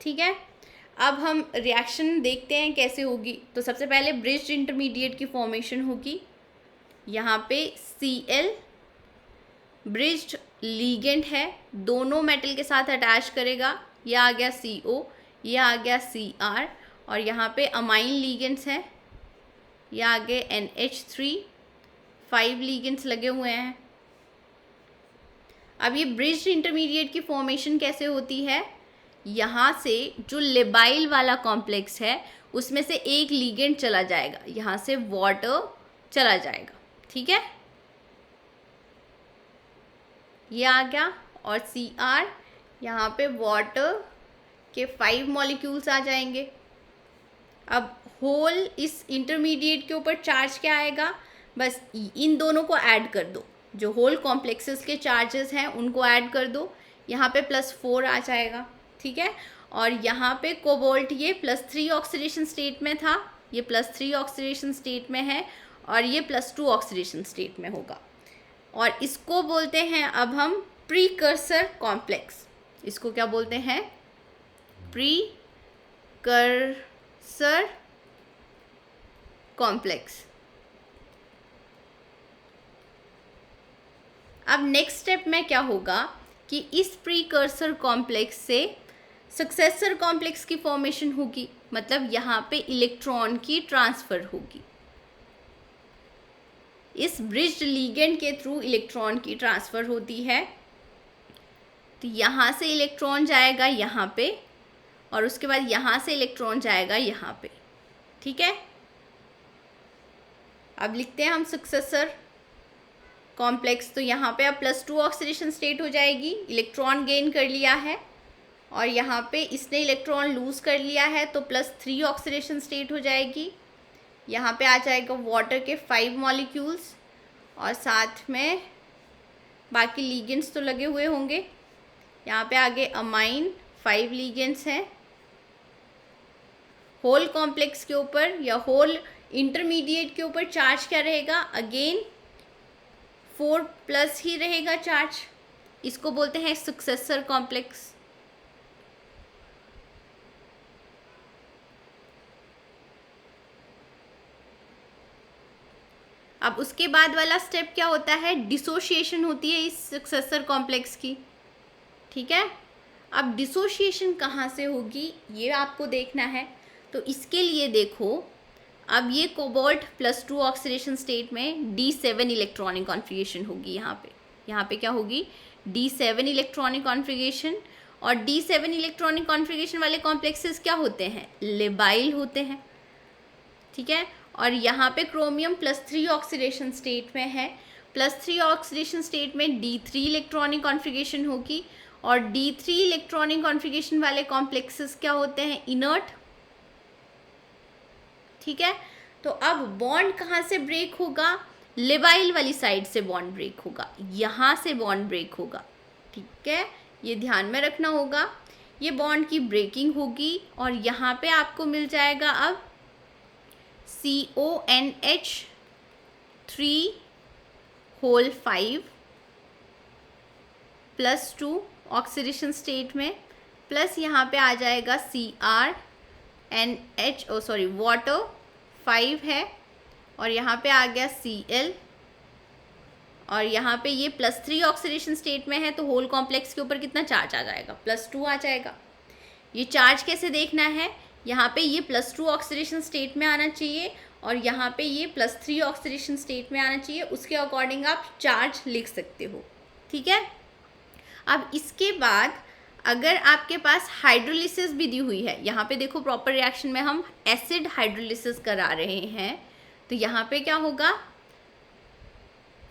ठीक है। अब हम रिएक्शन देखते हैं कैसे होगी। तो सबसे पहले ब्रिज्ड इंटरमीडिएट की फॉर्मेशन होगी। यहाँ पे Cl ब्रिज्ड लीगेंड है, दोनों मेटल के साथ अटैच करेगा, ये आ गया CO, ये आ गया Cr, और यहाँ पे अमाइन लीगेंड्स हैं, ये आगे NH3, 5 लीगेंड्स लगे हुए हैं। अब ये ब्रिज्ड इंटरमीडिएट की फॉर्मेशन कैसे होती है, यहाँ से जो लेबाइल वाला कॉम्प्लेक्स है उसमें से एक लीगेंड चला जाएगा, यहाँ से वाटर चला जाएगा, ठीक है, ये आ गया, और Cr यहाँ पे वाटर के 5 मॉलिक्यूल्स आ जाएंगे। अब होल इस इंटरमीडिएट के ऊपर चार्ज क्या आएगा, बस इन दोनों को ऐड कर दो, जो होल कॉम्प्लेक्सेस के चार्जेस हैं उनको ऐड कर दो, यहाँ पे +4 आ जाएगा, ठीक है। और यहाँ पे कोबाल्ट ये +3 ऑक्सीडेशन स्टेट में था, ये +3 ऑक्सीडेशन स्टेट में है, और ये +2 ऑक्सीडेशन स्टेट में होगा, और इसको बोलते हैं अब हम प्रीकर्सर कॉम्प्लेक्स। इसको क्या बोलते हैं, प्रीकर्सर कॉम्प्लेक्स। अब नेक्स्ट स्टेप में क्या होगा कि इस प्रीकर्सर कॉम्प्लेक्स से सक्सेसर कॉम्प्लेक्स की फॉर्मेशन होगी, मतलब यहाँ पे इलेक्ट्रॉन की ट्रांसफ़र होगी। इस ब्रिज्ड लीगेंड के थ्रू इलेक्ट्रॉन की ट्रांसफ़र होती है, तो यहाँ से इलेक्ट्रॉन जाएगा यहाँ पे, और उसके बाद यहाँ से इलेक्ट्रॉन जाएगा यहाँ पे, ठीक है। अब लिखते हैं हम सक्सेसर कॉम्प्लेक्स, तो यहाँ पे अब +2 ऑक्सीडेशन स्टेट हो जाएगी, इलेक्ट्रॉन गेन कर लिया है, और यहाँ पे इसने इलेक्ट्रॉन लूज़ कर लिया है तो +3 ऑक्सीडेशन स्टेट हो जाएगी। यहाँ पे आ जाएगा वाटर के 5 मॉलिक्यूल्स, और साथ में बाकी लीगेंड्स तो लगे हुए होंगे। यहाँ पे आगे अमाइन 5 लीगेंड्स हैं। होल कॉम्प्लेक्स के ऊपर या होल इंटरमीडिएट के ऊपर चार्ज क्या रहेगा, अगेन 4+ ही रहेगा चार्ज। इसको बोलते हैं सक्सेसर कॉम्प्लेक्स। अब उसके बाद वाला स्टेप क्या होता है, डिसोशिएशन होती है इस सक्सेसर कॉम्प्लेक्स की, ठीक है। अब डिसोशिएशन कहाँ से होगी ये आपको देखना है, तो इसके लिए देखो, अब ये कोबाल्ट +2 ऑक्सीडेशन स्टेट में D7 इलेक्ट्रॉनिक कॉन्फ़िगरेशन होगी। यहाँ पे क्या होगी, D7 इलेक्ट्रॉनिक कॉन्फ़िगरेशन, और D7 इलेक्ट्रॉनिक कॉन्फ़िगरेशन वाले कॉम्प्लेक्सेस क्या होते हैं, लेबाइल होते हैं, ठीक है। और यहाँ पे क्रोमियम +3 ऑक्सीडेशन स्टेट में है, +3 ऑक्सीडेशन स्टेट में D3 इलेक्ट्रॉनिक कॉन्फ़िगरेशन होगी, और D3 इलेक्ट्रॉनिक कॉन्फ़िगरेशन वाले कॉम्प्लेक्सेस क्या होते हैं, इनर्ट, ठीक है। तो अब बॉन्ड कहाँ से ब्रेक होगा, लेबाइल वाली साइड से बॉन्ड ब्रेक होगा, यहाँ से बॉन्ड ब्रेक होगा, ठीक है, ये ध्यान में रखना होगा। ये बॉन्ड की ब्रेकिंग होगी, और यहाँ पे आपको मिल जाएगा अब CONH3(5) +2 ऑक्सीडेशन स्टेट में, प्लस यहाँ पे आ जाएगा वाटर 5 है, और यहाँ पे आ गया Cl, और यहाँ पे ये +3 ऑक्सीडेशन स्टेट में है, तो होल कॉम्प्लेक्स के ऊपर कितना चार्ज आ जाएगा, +2 आ जाएगा। ये चार्ज कैसे देखना है, यहाँ पे ये +2 ऑक्सीडेशन स्टेट में आना चाहिए, और यहाँ पे ये +3 ऑक्सीडेशन स्टेट में आना चाहिए, उसके अकॉर्डिंग आप चार्ज लिख सकते हो, ठीक है। अब इसके बाद अगर आपके पास हाइड्रोलिसिस भी दी हुई है, यहाँ पे देखो प्रॉपर रिएक्शन में हम एसिड हाइड्रोलिसिस करा रहे हैं, तो यहाँ पे क्या होगा,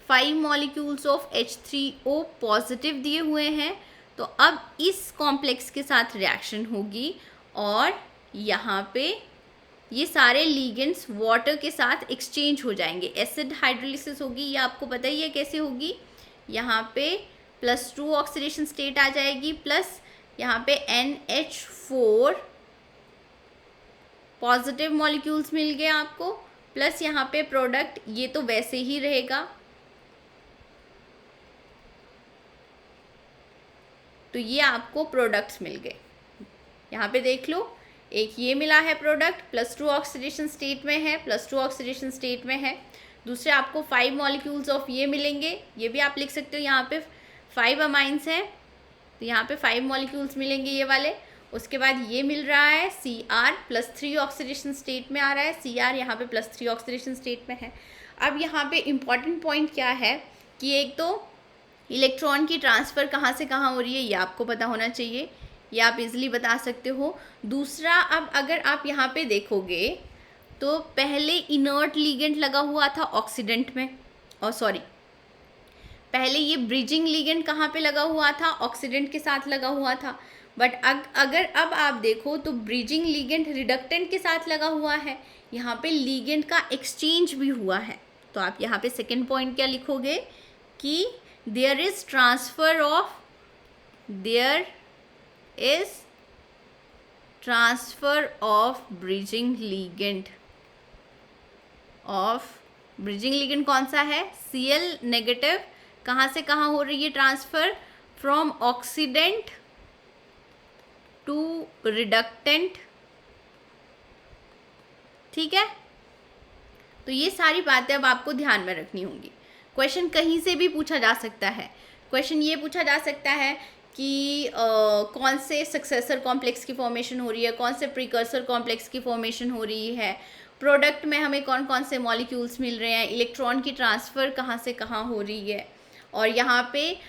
5 मॉलिक्यूल्स ऑफ H3O पॉजिटिव दिए हुए हैं, तो अब इस कॉम्प्लेक्स के साथ रिएक्शन होगी, और यहाँ पे ये सारे लीगेंड्स वाटर के साथ एक्सचेंज हो जाएंगे, एसिड हाइड्रोलिसिस होगी। ये आपको पता ही है कैसे होगी, यहाँ पे +2 ऑक्सीडेशन स्टेट आ जाएगी, प्लस यहाँ पे NH4 पॉजिटिव मॉलिक्यूल्स मिल गए आपको, प्लस यहाँ पे प्रोडक्ट ये तो वैसे ही रहेगा, तो ये आपको प्रोडक्ट्स मिल गए। यहाँ पे देख लो, एक ये मिला है प्रोडक्ट, +2 ऑक्सीडेशन स्टेट में है, +2 ऑक्सीडेशन स्टेट में है, दूसरे आपको 5 मॉलिक्यूल्स ऑफ ये मिलेंगे, ये भी आप लिख सकते हो, यहाँ पे 5 अमाइंस हैं तो यहाँ पे 5 मॉलिक्यूल्स मिलेंगे ये वाले। उसके बाद ये मिल रहा है Cr +3 ऑक्सीडेशन स्टेट में आ रहा है, Cr यहाँ पे +3 ऑक्सीडेशन स्टेट में है। अब यहाँ पे इम्पॉर्टेंट पॉइंट क्या है कि एक तो इलेक्ट्रॉन की ट्रांसफ़र कहाँ से कहाँ हो रही है ये आपको पता होना चाहिए, ये आप इजीली बता सकते हो। दूसरा, अब अगर आप यहाँ पे देखोगे तो पहले इनर्ट लिगेंड लगा हुआ था ऑक्सीडेंट में, और सॉरी पहले ये ब्रिजिंग लिगेंड कहाँ पे लगा हुआ था, ऑक्सीडेंट के साथ लगा हुआ था। बट अगर अब आप देखो तो ब्रिजिंग लिगेंड रिडक्टेंट के साथ लगा हुआ है, यहाँ पे लिगेंड का एक्सचेंज भी हुआ है। तो आप यहाँ पे सेकेंड पॉइंट क्या लिखोगे कि there is transfer of bridging ligand कौन सा है, Cl नेगेटिव। कहाँ से कहाँ हो रही है transfer, from oxidant to reductant, ठीक है। तो ये सारी बातें अब आपको ध्यान में रखनी होंगी। क्वेश्चन कहीं से भी पूछा जा सकता है। क्वेश्चन ये पूछा जा सकता है कि कौन से सक्सेसर कॉम्प्लेक्स की फॉर्मेशन हो रही है, कौन से प्रीकर्सर कॉम्प्लेक्स की फॉर्मेशन हो रही है, प्रोडक्ट में हमें कौन कौन से मॉलिक्यूल्स मिल रहे हैं, इलेक्ट्रॉन की ट्रांसफ़र कहाँ से कहाँ हो रही है, और यहाँ पे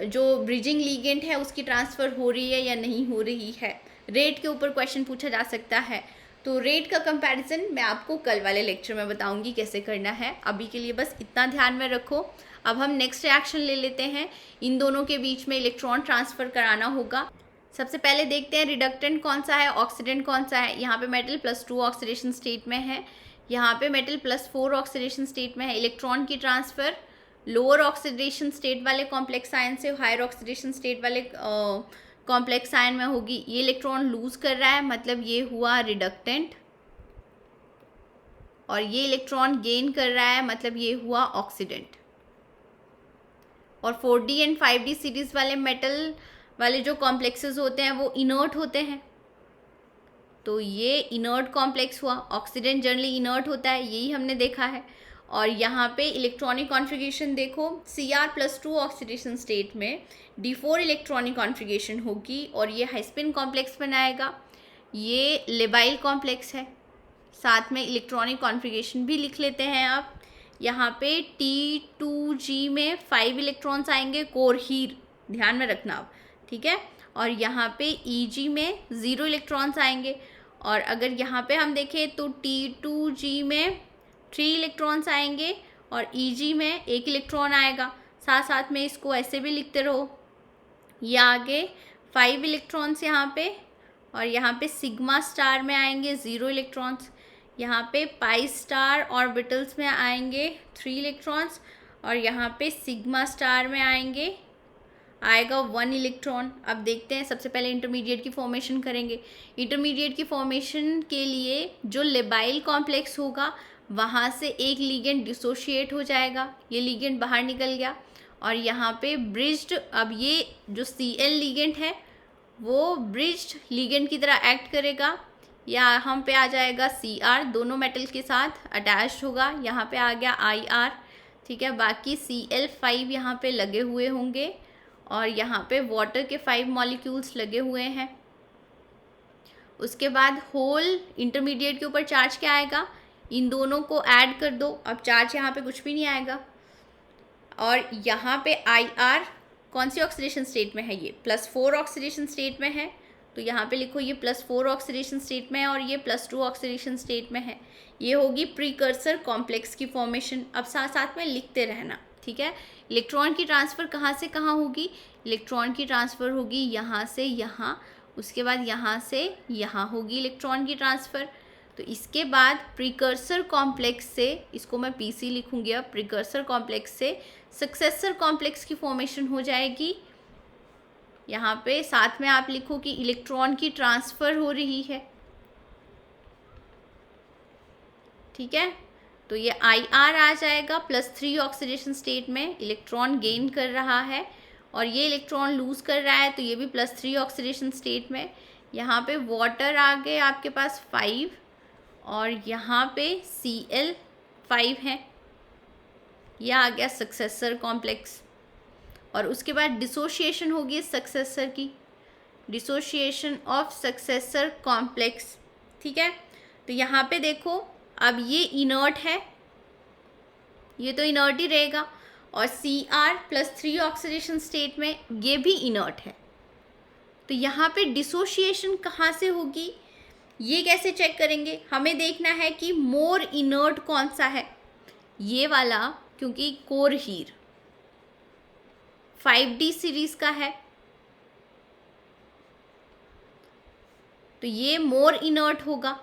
जो ब्रिजिंग लिगेंड है उसकी ट्रांसफ़र हो रही है या नहीं हो रही है। रेट के ऊपर क्वेश्चन पूछा जा सकता है। तो रेट का कंपैरिजन मैं आपको कल वाले लेक्चर में बताऊंगी कैसे करना है। अभी के लिए बस इतना ध्यान में रखो। अब हम नेक्स्ट रिएक्शन ले लेते हैं। इन दोनों के बीच में इलेक्ट्रॉन ट्रांसफ़र कराना होगा। सबसे पहले देखते हैं रिडक्टेंट कौन सा है, ऑक्सीडेंट कौन सा है। यहाँ पे मेटल +2 ऑक्सीडेशन स्टेट में है, यहाँ पे मेटल +4 ऑक्सीडेशन स्टेट में है। इलेक्ट्रॉन की ट्रांसफ़र लोअर ऑक्सीडेशन स्टेट वाले कॉम्प्लेक्स आयन से हायर ऑक्सीडेशन स्टेट वाले कॉम्प्लेक्स आयन में होगी। ये इलेक्ट्रॉन लूज कर रहा है, मतलब ये हुआ रिडक्टेंट, और ये इलेक्ट्रॉन गेन कर रहा है, मतलब ये हुआ ऑक्सीडेंट। और 4D एंड 5D सीरीज वाले मेटल वाले जो कॉम्प्लेक्सेस होते हैं वो इनर्ट होते हैं, तो ये इनर्ट कॉम्प्लेक्स हुआ। ऑक्सीडेंट जनरली इनर्ट होता है, यही हमने देखा है। और यहाँ पे इलेक्ट्रॉनिक कॉन्फ़िगरेशन देखो, Cr+2 ऑक्सीडेशन स्टेट में D4 इलेक्ट्रॉनिक कॉन्फ़िगरेशन होगी और ये हाईस्पिन कॉम्प्लेक्स बनाएगा। ये लेबाइल कॉम्प्लेक्स है। साथ में इलेक्ट्रॉनिक कॉन्फ़िगरेशन भी लिख लेते हैं आप। यहाँ पे T2G में 5 इलेक्ट्रॉन्स आएंगे, कोर हीर, ध्यान में रखना आप, ठीक है। और यहाँ पे Eg में 0 इलेक्ट्रॉन्स आएंगे। और अगर यहाँ पे हम देखें तो T2G में 3 इलेक्ट्रॉन्स आएंगे और Eg में 1 इलेक्ट्रॉन आएगा। साथ साथ में इसको ऐसे भी लिखते रहो, ये आगे 5 इलेक्ट्रॉन्स यहाँ पे, और यहाँ पे सिग्मा स्टार में आएंगे 0 इलेक्ट्रॉन्स। यहाँ पे पाई स्टार ऑर्बिटल्स में आएंगे 3 इलेक्ट्रॉन्स, और यहाँ पे सिग्मा स्टार में आएगा 1 इलेक्ट्रॉन। अब देखते हैं, सबसे पहले इंटरमीडिएट की फॉर्मेशन करेंगे। इंटरमीडिएट की फॉर्मेशन के लिए जो लेबाइल कॉम्प्लेक्स होगा वहाँ से एक लिगेंड डिसोशिएट हो जाएगा, ये लिगेंड बाहर निकल गया। और यहाँ पे ब्रिज्ड, अब ये जो Cl लिगेंड है वो ब्रिज्ड लिगेंड की तरह एक्ट करेगा, या हम पे आ जाएगा Cr, दोनों मेटल के साथ अटैच्ड होगा। यहाँ पे आ गया Ir, ठीक है। बाकी Cl5 यहाँ पे लगे हुए होंगे, और यहाँ पे वाटर के 5 मॉलिक्यूल्स लगे हुए हैं। उसके बाद होल इंटरमीडिएट के ऊपर चार्ज क्या आएगा, इन दोनों को ऐड कर दो, अब चार्ज यहाँ पे कुछ भी नहीं आएगा। और यहाँ पे Ir कौन सी ऑक्सीडेशन स्टेट में है, ये +4 ऑक्सीडेशन स्टेट में है, तो यहाँ पे लिखो ये +4 ऑक्सीडेशन स्टेट में है और ये +2 ऑक्सीडेशन स्टेट में है। ये होगी प्रीकर्सर कॉम्प्लेक्स की फॉर्मेशन। अब साथ साथ में लिखते रहना, ठीक है। इलेक्ट्रॉन की ट्रांसफ़र कहाँ से कहाँ होगी, इलेक्ट्रॉन की ट्रांसफ़र होगी यहाँ से यहाँ, उसके बाद यहाँ से यहाँ होगी इलेक्ट्रॉन की ट्रांसफ़र। तो इसके बाद प्रीकर्सर कॉम्प्लेक्स से, इसको मैं PC लिखूँगी अब, प्रीकर्सर कॉम्प्लेक्स से सक्सेसर कॉम्प्लेक्स की फॉर्मेशन हो जाएगी। यहाँ पे साथ में आप लिखो कि इलेक्ट्रॉन की ट्रांसफ़र हो रही है, ठीक है। तो ये Ir आ जाएगा +3 ऑक्सीडेशन स्टेट में, इलेक्ट्रॉन गेन कर रहा है, और ये इलेक्ट्रॉन लूज कर रहा है, तो ये भी +3 ऑक्सीडेशन स्टेट में। यहाँ पे वाटर आ गए आपके पास 5, और यहाँ पे Cl5 है, ये आ गया सक्सेसर कॉम्प्लेक्स। और उसके बाद डिसोशिएशन होगी सक्सेसर की, डिसोशिएशन ऑफ सक्सेसर कॉम्प्लेक्स। ठीक है, तो यहाँ पे देखो अब ये इनर्ट है, ये तो इनर्ट ही रहेगा, और Cr+3 ऑक्सीडेशन स्टेट में ये भी इनर्ट है। तो यहाँ पे डिसोशिएशन कहाँ से होगी, ये कैसे चेक करेंगे? हमें देखना है कि मोर इनर्ट कौन सा है, ये वाला, क्योंकि कोर हीर 5D सीरीज का है, तो ये मोर इनर्ट होगा।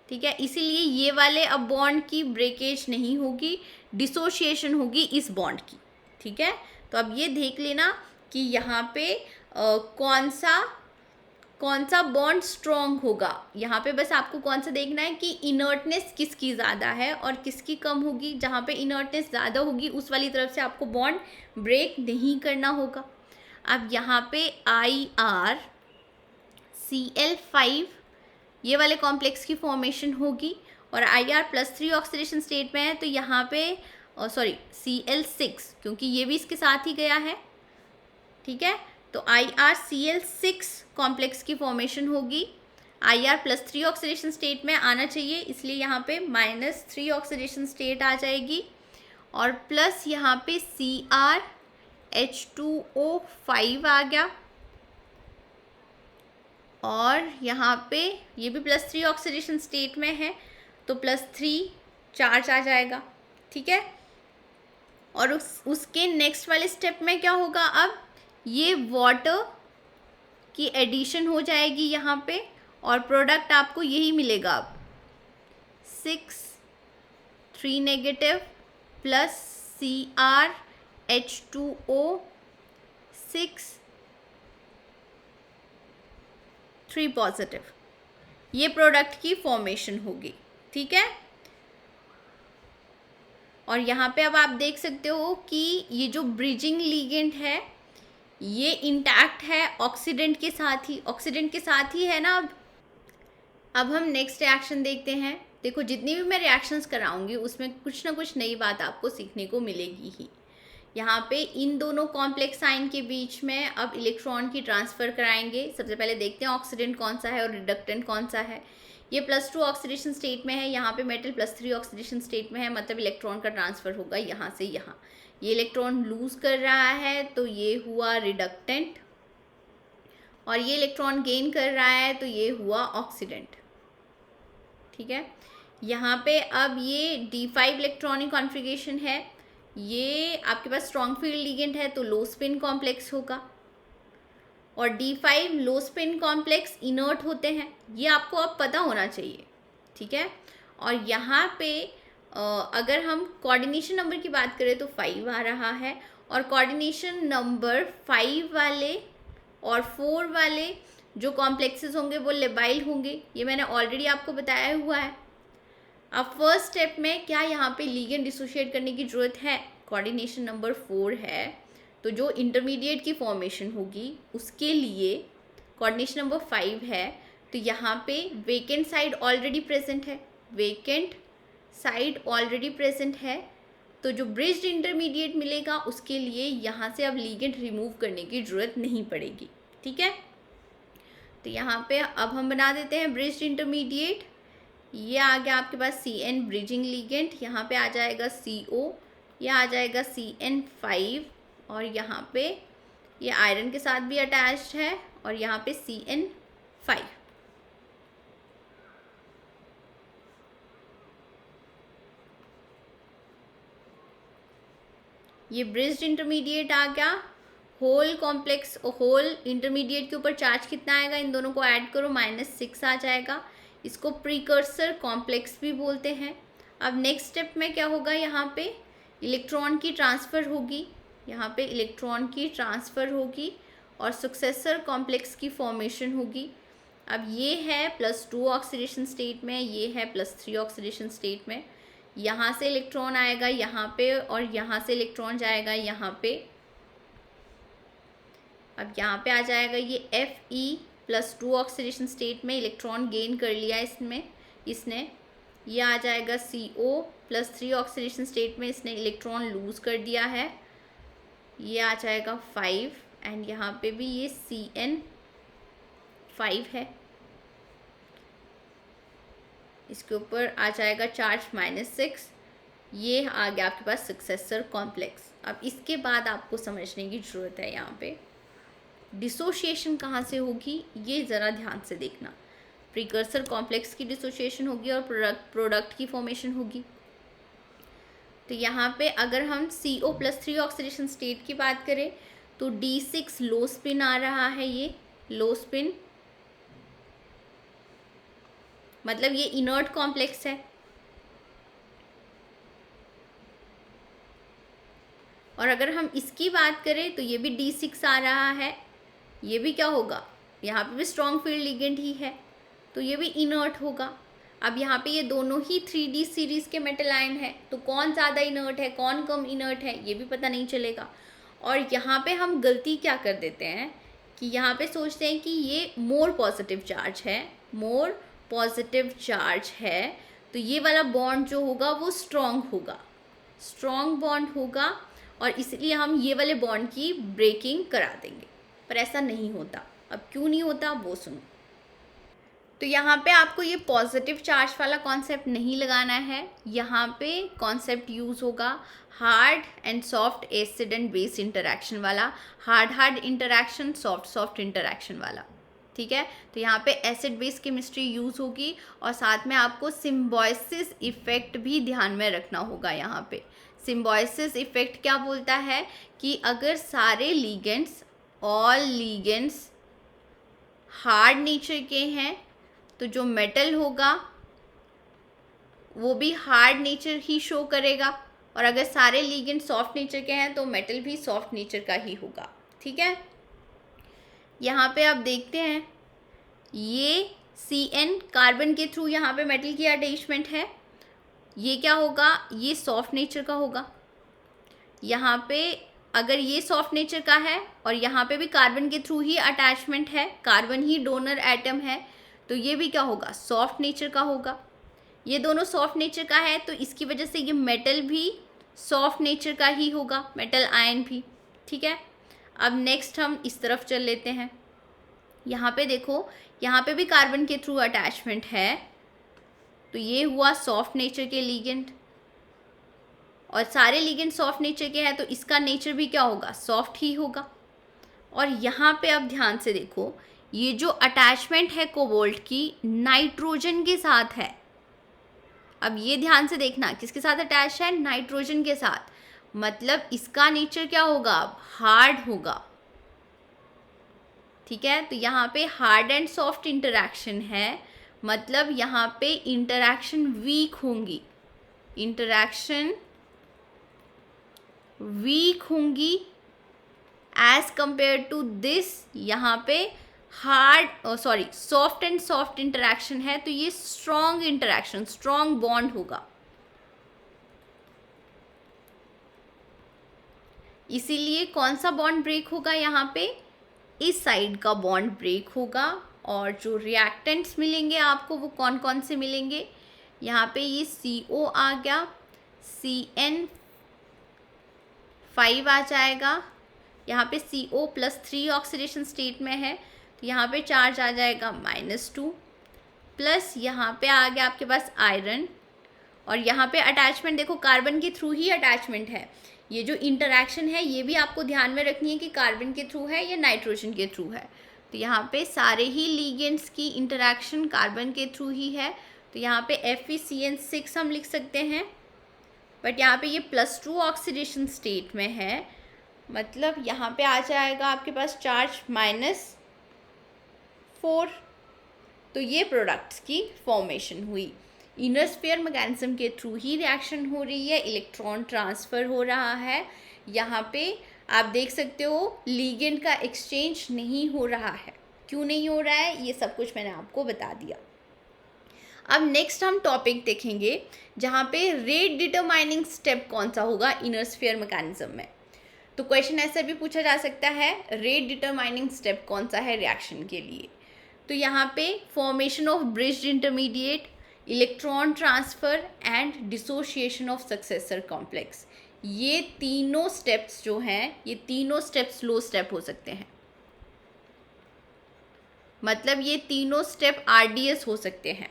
ठीक है, इसीलिए ये वाले अब बॉन्ड की ब्रेकेज नहीं होगी, डिसोशिएशन होगी इस बॉन्ड की। ठीक है, तो अब ये देख लेना कि यहाँ पे कौन सा बॉन्ड स्ट्रॉन्ग होगा। यहाँ पे बस आपको कौन सा देखना है कि इनर्टनेस किसकी ज़्यादा है और किसकी कम होगी। जहाँ पे इनर्टनेस ज़्यादा होगी उस वाली तरफ से आपको बॉन्ड ब्रेक नहीं करना होगा। अब यहाँ पे IrCl5 ये वाले कॉम्प्लेक्स की फॉर्मेशन होगी, और Ir+3 ऑक्सीडेशन स्टेट में है, तो यहाँ पे Cl6, क्योंकि ये भी इसके साथ ही गया है। ठीक है, तो IrCl6 कॉम्प्लेक्स की फॉर्मेशन होगी। Ir+3 ऑक्सीडेशन स्टेट में आना चाहिए, इसलिए यहाँ पे -3 ऑक्सीडेशन स्टेट आ जाएगी, और प्लस यहाँ पे CrH2O5 आ गया, और यहाँ पे ये भी +3 ऑक्सीडेशन स्टेट में है, तो +3 चार्ज आ जाएगा। ठीक है, और उसके नेक्स्ट वाले स्टेप में क्या होगा, अब ये वाटर की एडिशन हो जाएगी यहाँ पे, और प्रोडक्ट आपको यही मिलेगा अब 6 3 नेगेटिव प्लस CrH2O 6 3 पॉजिटिव, ये प्रोडक्ट की फॉर्मेशन होगी। ठीक है, और यहाँ पे अब आप देख सकते हो कि ये जो ब्रिजिंग लीगेंड है ये इंटैक्ट है ऑक्सीडेंट के साथ ही है ना। अब हम नेक्स्ट रिएक्शन देखते हैं। देखो जितनी भी मैं रिएक्शंस कराऊंगी उसमें कुछ ना कुछ नई बात आपको सीखने को मिलेगी ही। यहाँ पे इन दोनों कॉम्प्लेक्स आयन के बीच में अब इलेक्ट्रॉन की ट्रांसफ़र कराएंगे। सबसे पहले देखते हैं ऑक्सीडेंट कौन सा है और रिडक्टेंट कौन सा है। ये +2 ऑक्सीडेशन स्टेट में है, यहाँ पे मेटल +3 ऑक्सीडेशन स्टेट में है, मतलब इलेक्ट्रॉन का ट्रांसफ़र होगा यहाँ से यहाँ। ये इलेक्ट्रॉन लूज़ कर रहा है तो ये हुआ रिडक्टेंट, और ये इलेक्ट्रॉन गेन कर रहा है तो ये हुआ ऑक्सीडेंट। ठीक है, यहाँ पे अब ये D5 इलेक्ट्रॉनिक कॉन्फ़िगरेशन है, ये आपके पास स्ट्रॉन्ग फील्ड लिगेंड है तो लो स्पिन कॉम्प्लेक्स होगा, और D5 लो स्पिन कॉम्प्लेक्स इनर्ट होते हैं, ये आपको अब पता होना चाहिए। ठीक है, और यहाँ पे अगर हम कोऑर्डिनेशन नंबर की बात करें तो 5 आ रहा है, और कोऑर्डिनेशन नंबर 5 वाले और 4 वाले जो कॉम्प्लेक्सेस होंगे वो लेबाइल होंगे, ये मैंने ऑलरेडी आपको बताया हुआ है। अब फर्स्ट स्टेप में क्या यहाँ पे लिगेंड डिसोशिएट करने की ज़रूरत है, कोऑर्डिनेशन नंबर 4 है, तो जो इंटरमीडिएट की फॉर्मेशन होगी उसके लिए कोऑर्डिनेशन नंबर 5 है, तो यहाँ पे वेकेंट साइड ऑलरेडी प्रेजेंट है, तो जो ब्रिज्ड इंटरमीडिएट मिलेगा उसके लिए यहाँ से अब लिगेंड रिमूव करने की ज़रूरत नहीं पड़ेगी। ठीक है, तो यहाँ पे अब हम बना देते हैं ब्रिज्ड इंटरमीडिएट। ये आ गया आपके पास CN ब्रिजिंग लिगेंड, यहाँ पे आ जाएगा CO, ये आ जाएगा CN5, और यहाँ पे ये आयरन के साथ भी अटैच्ड है, और यहाँ पे CN5। ये ब्रिज्ड इंटरमीडिएट आ गया। होल कॉम्प्लेक्स होल इंटरमीडिएट के ऊपर चार्ज कितना आएगा, इन दोनों को ऐड करो, -6 आ जाएगा। इसको प्रीकर्सर कॉम्प्लेक्स भी बोलते हैं। अब नेक्स्ट स्टेप में क्या होगा, यहाँ पे इलेक्ट्रॉन की ट्रांसफ़र होगी, और सक्सेसर कॉम्प्लेक्स की फॉर्मेशन होगी। अब ये है +2 ऑक्सीडेशन स्टेट में, ये है +3 ऑक्सीडेशन स्टेट में। यहाँ से इलेक्ट्रॉन आएगा यहाँ पे, और यहाँ से इलेक्ट्रॉन जाएगा यहाँ पे। अब यहाँ पे आ जाएगा ये Fe+2 ऑक्सीडेशन स्टेट में, इलेक्ट्रॉन गेन कर लिया इसने। ये आ जाएगा CO+3 ऑक्सीडेशन स्टेट में इसने इलेक्ट्रॉन लूज कर दिया है, ये आ जाएगा 5 एंड यहाँ पे भी ये CN5 है, इसके ऊपर आ जाएगा चार्ज -6, ये आ गया आपके पास सक्सेसर कॉम्प्लेक्स। अब इसके बाद आपको समझने की ज़रूरत है यहाँ पे डिसोशिएशन कहाँ से होगी, ये ज़रा ध्यान से देखना। प्रीकर्सर कॉम्प्लेक्स की डिसोशिएशन होगी और प्रोडक्ट की फॉर्मेशन होगी। तो यहाँ पे अगर हम CO+3 ऑक्सीडेशन स्टेट की बात करें तो D6 लो स्पिन आ रहा है, ये लो स्पिन मतलब ये इनर्ट कॉम्प्लेक्स है। और अगर हम इसकी बात करें तो ये भी D6 आ रहा है, ये भी क्या होगा, यहाँ पे भी स्ट्रॉन्ग फील्ड लिगेंड ही है, तो ये भी इनर्ट होगा। अब यहाँ पे ये दोनों ही 3D सीरीज़ के मेटल आयन है, तो कौन ज़्यादा इनर्ट है कौन कम इनर्ट है ये भी पता नहीं चलेगा। और यहाँ पे हम गलती क्या कर देते हैं कि यहाँ पे सोचते हैं कि ये मोर पॉजिटिव चार्ज है, मोर पॉजिटिव चार्ज है, तो ये वाला बॉन्ड जो होगा वो स्ट्रॉन्ग होगा, स्ट्रॉन्ग बॉन्ड होगा और इसलिए हम ये वाले बॉन्ड की ब्रेकिंग करा देंगे, पर ऐसा नहीं होता। अब क्यों नहीं होता वो सुनो। तो यहाँ पे आपको ये पॉजिटिव चार्ज वाला कॉन्सेप्ट नहीं लगाना है, यहाँ पे कॉन्सेप्ट यूज़ होगा hard and soft acid and base interaction वाला, हार्ड इंटरेक्शन, सॉफ्ट इंटरेक्शन वाला, ठीक है। तो यहाँ पे एसिड बेस केमिस्ट्री यूज़ होगी और साथ में आपको सिम्बायोसिस इफेक्ट भी ध्यान में रखना होगा। यहाँ पे सिम्बायोसिस इफेक्ट क्या बोलता है कि अगर सारे ligands, all ligands hard nature के हैं तो जो मेटल होगा वो भी हार्ड नेचर ही शो करेगा, और अगर सारे लीगेंड सॉफ्ट नेचर के हैं तो मेटल भी सॉफ्ट नेचर का ही होगा, ठीक है। यहाँ पे आप देखते हैं ये CN कार्बन के थ्रू यहाँ पे मेटल की अटैचमेंट है, ये क्या होगा, ये सॉफ्ट नेचर का होगा। यहाँ पे अगर ये सॉफ्ट नेचर का है और यहाँ पे भी कार्बन के थ्रू ही अटैचमेंट है, कार्बन ही डोनर एटम है, तो ये भी क्या होगा, सॉफ्ट नेचर का होगा। ये दोनों सॉफ्ट नेचर का है तो इसकी वजह से ये मेटल भी सॉफ्ट नेचर का ही होगा, मेटल आयन भी, ठीक है। अब नेक्स्ट हम इस तरफ चल लेते हैं। यहाँ पे देखो, यहाँ पे भी कार्बन के थ्रू अटैचमेंट है, तो ये हुआ सॉफ्ट नेचर के लीगेंड, और सारे लीगेंड सॉफ्ट नेचर के हैं तो इसका नेचर भी क्या होगा, सॉफ्ट ही होगा। और यहाँ पे अब ध्यान से देखो, ये जो अटैचमेंट है कोबाल्ट की नाइट्रोजन के साथ है। अब ये ध्यान से देखना, किसके साथ अटैच है, नाइट्रोजन के साथ, मतलब इसका नेचर क्या होगा, हार्ड होगा, ठीक है। तो यहाँ पे हार्ड एंड सॉफ्ट इंटरेक्शन है, मतलब यहाँ पे इंटरेक्शन वीक होंगी, इंटरेक्शन वीक होंगी एज कंपेयर टू दिस। यहाँ पे सॉफ्ट एंड सॉफ्ट इंटरेक्शन है तो ये स्ट्रॉन्ग इंटरेक्शन, स्ट्रॉन्ग बॉन्ड होगा। इसीलिए कौन सा बॉन्ड ब्रेक होगा, यहाँ पे इस साइड का बॉन्ड ब्रेक होगा। और जो रिएक्टेंट्स मिलेंगे आपको वो कौन कौन से मिलेंगे, यहाँ पे ये CO आ गया, CN5 आ जाएगा, यहाँ पे CO+3 ऑक्सीडेशन स्टेट में है तो यहाँ पे चार्ज आ जाएगा -2, प्लस यहाँ पे आ गया आपके पास आयरन, और यहाँ पे अटैचमेंट देखो कार्बन के थ्रू ही अटैचमेंट है। ये जो इंटरेक्शन है ये भी आपको ध्यान में रखनी है कि कार्बन के थ्रू है या नाइट्रोजन के थ्रू है। तो यहाँ पे सारे ही लीगेंड्स की इंटरेक्शन कार्बन के थ्रू ही है, तो यहाँ पे FeCN6 हम लिख सकते हैं, बट यहाँ पे ये +2 ऑक्सीडेशन स्टेट में है, मतलब यहाँ पे आ जाएगा आपके पास चार्ज -4। तो ये प्रोडक्ट्स की फॉर्मेशन हुई, इनर स्फीयर मैकेनिज्म के थ्रू ही रिएक्शन हो रही है, इलेक्ट्रॉन ट्रांसफ़र हो रहा है। यहाँ पे आप देख सकते हो लीगेंड का एक्सचेंज नहीं हो रहा है, क्यों नहीं हो रहा है ये सब कुछ मैंने आपको बता दिया। अब नेक्स्ट हम टॉपिक देखेंगे जहाँ पे रेट डिटरमाइनिंग स्टेप कौन सा होगा इनर स्फीयर मैकेनिज्म में। तो क्वेश्चन ऐसा भी पूछा जा सकता है, रेट डिटरमाइनिंग स्टेप कौन सा है रिएक्शन के लिए। तो यहाँ पे formation of bridged intermediate, electron transfer and dissociation of successor complex. ये तीनों स्टेप्स जो हैं, ये तीनों स्टेप स्लो स्टेप हो सकते हैं। मतलब ये तीनों स्टेप आरडीएस हो सकते हैं।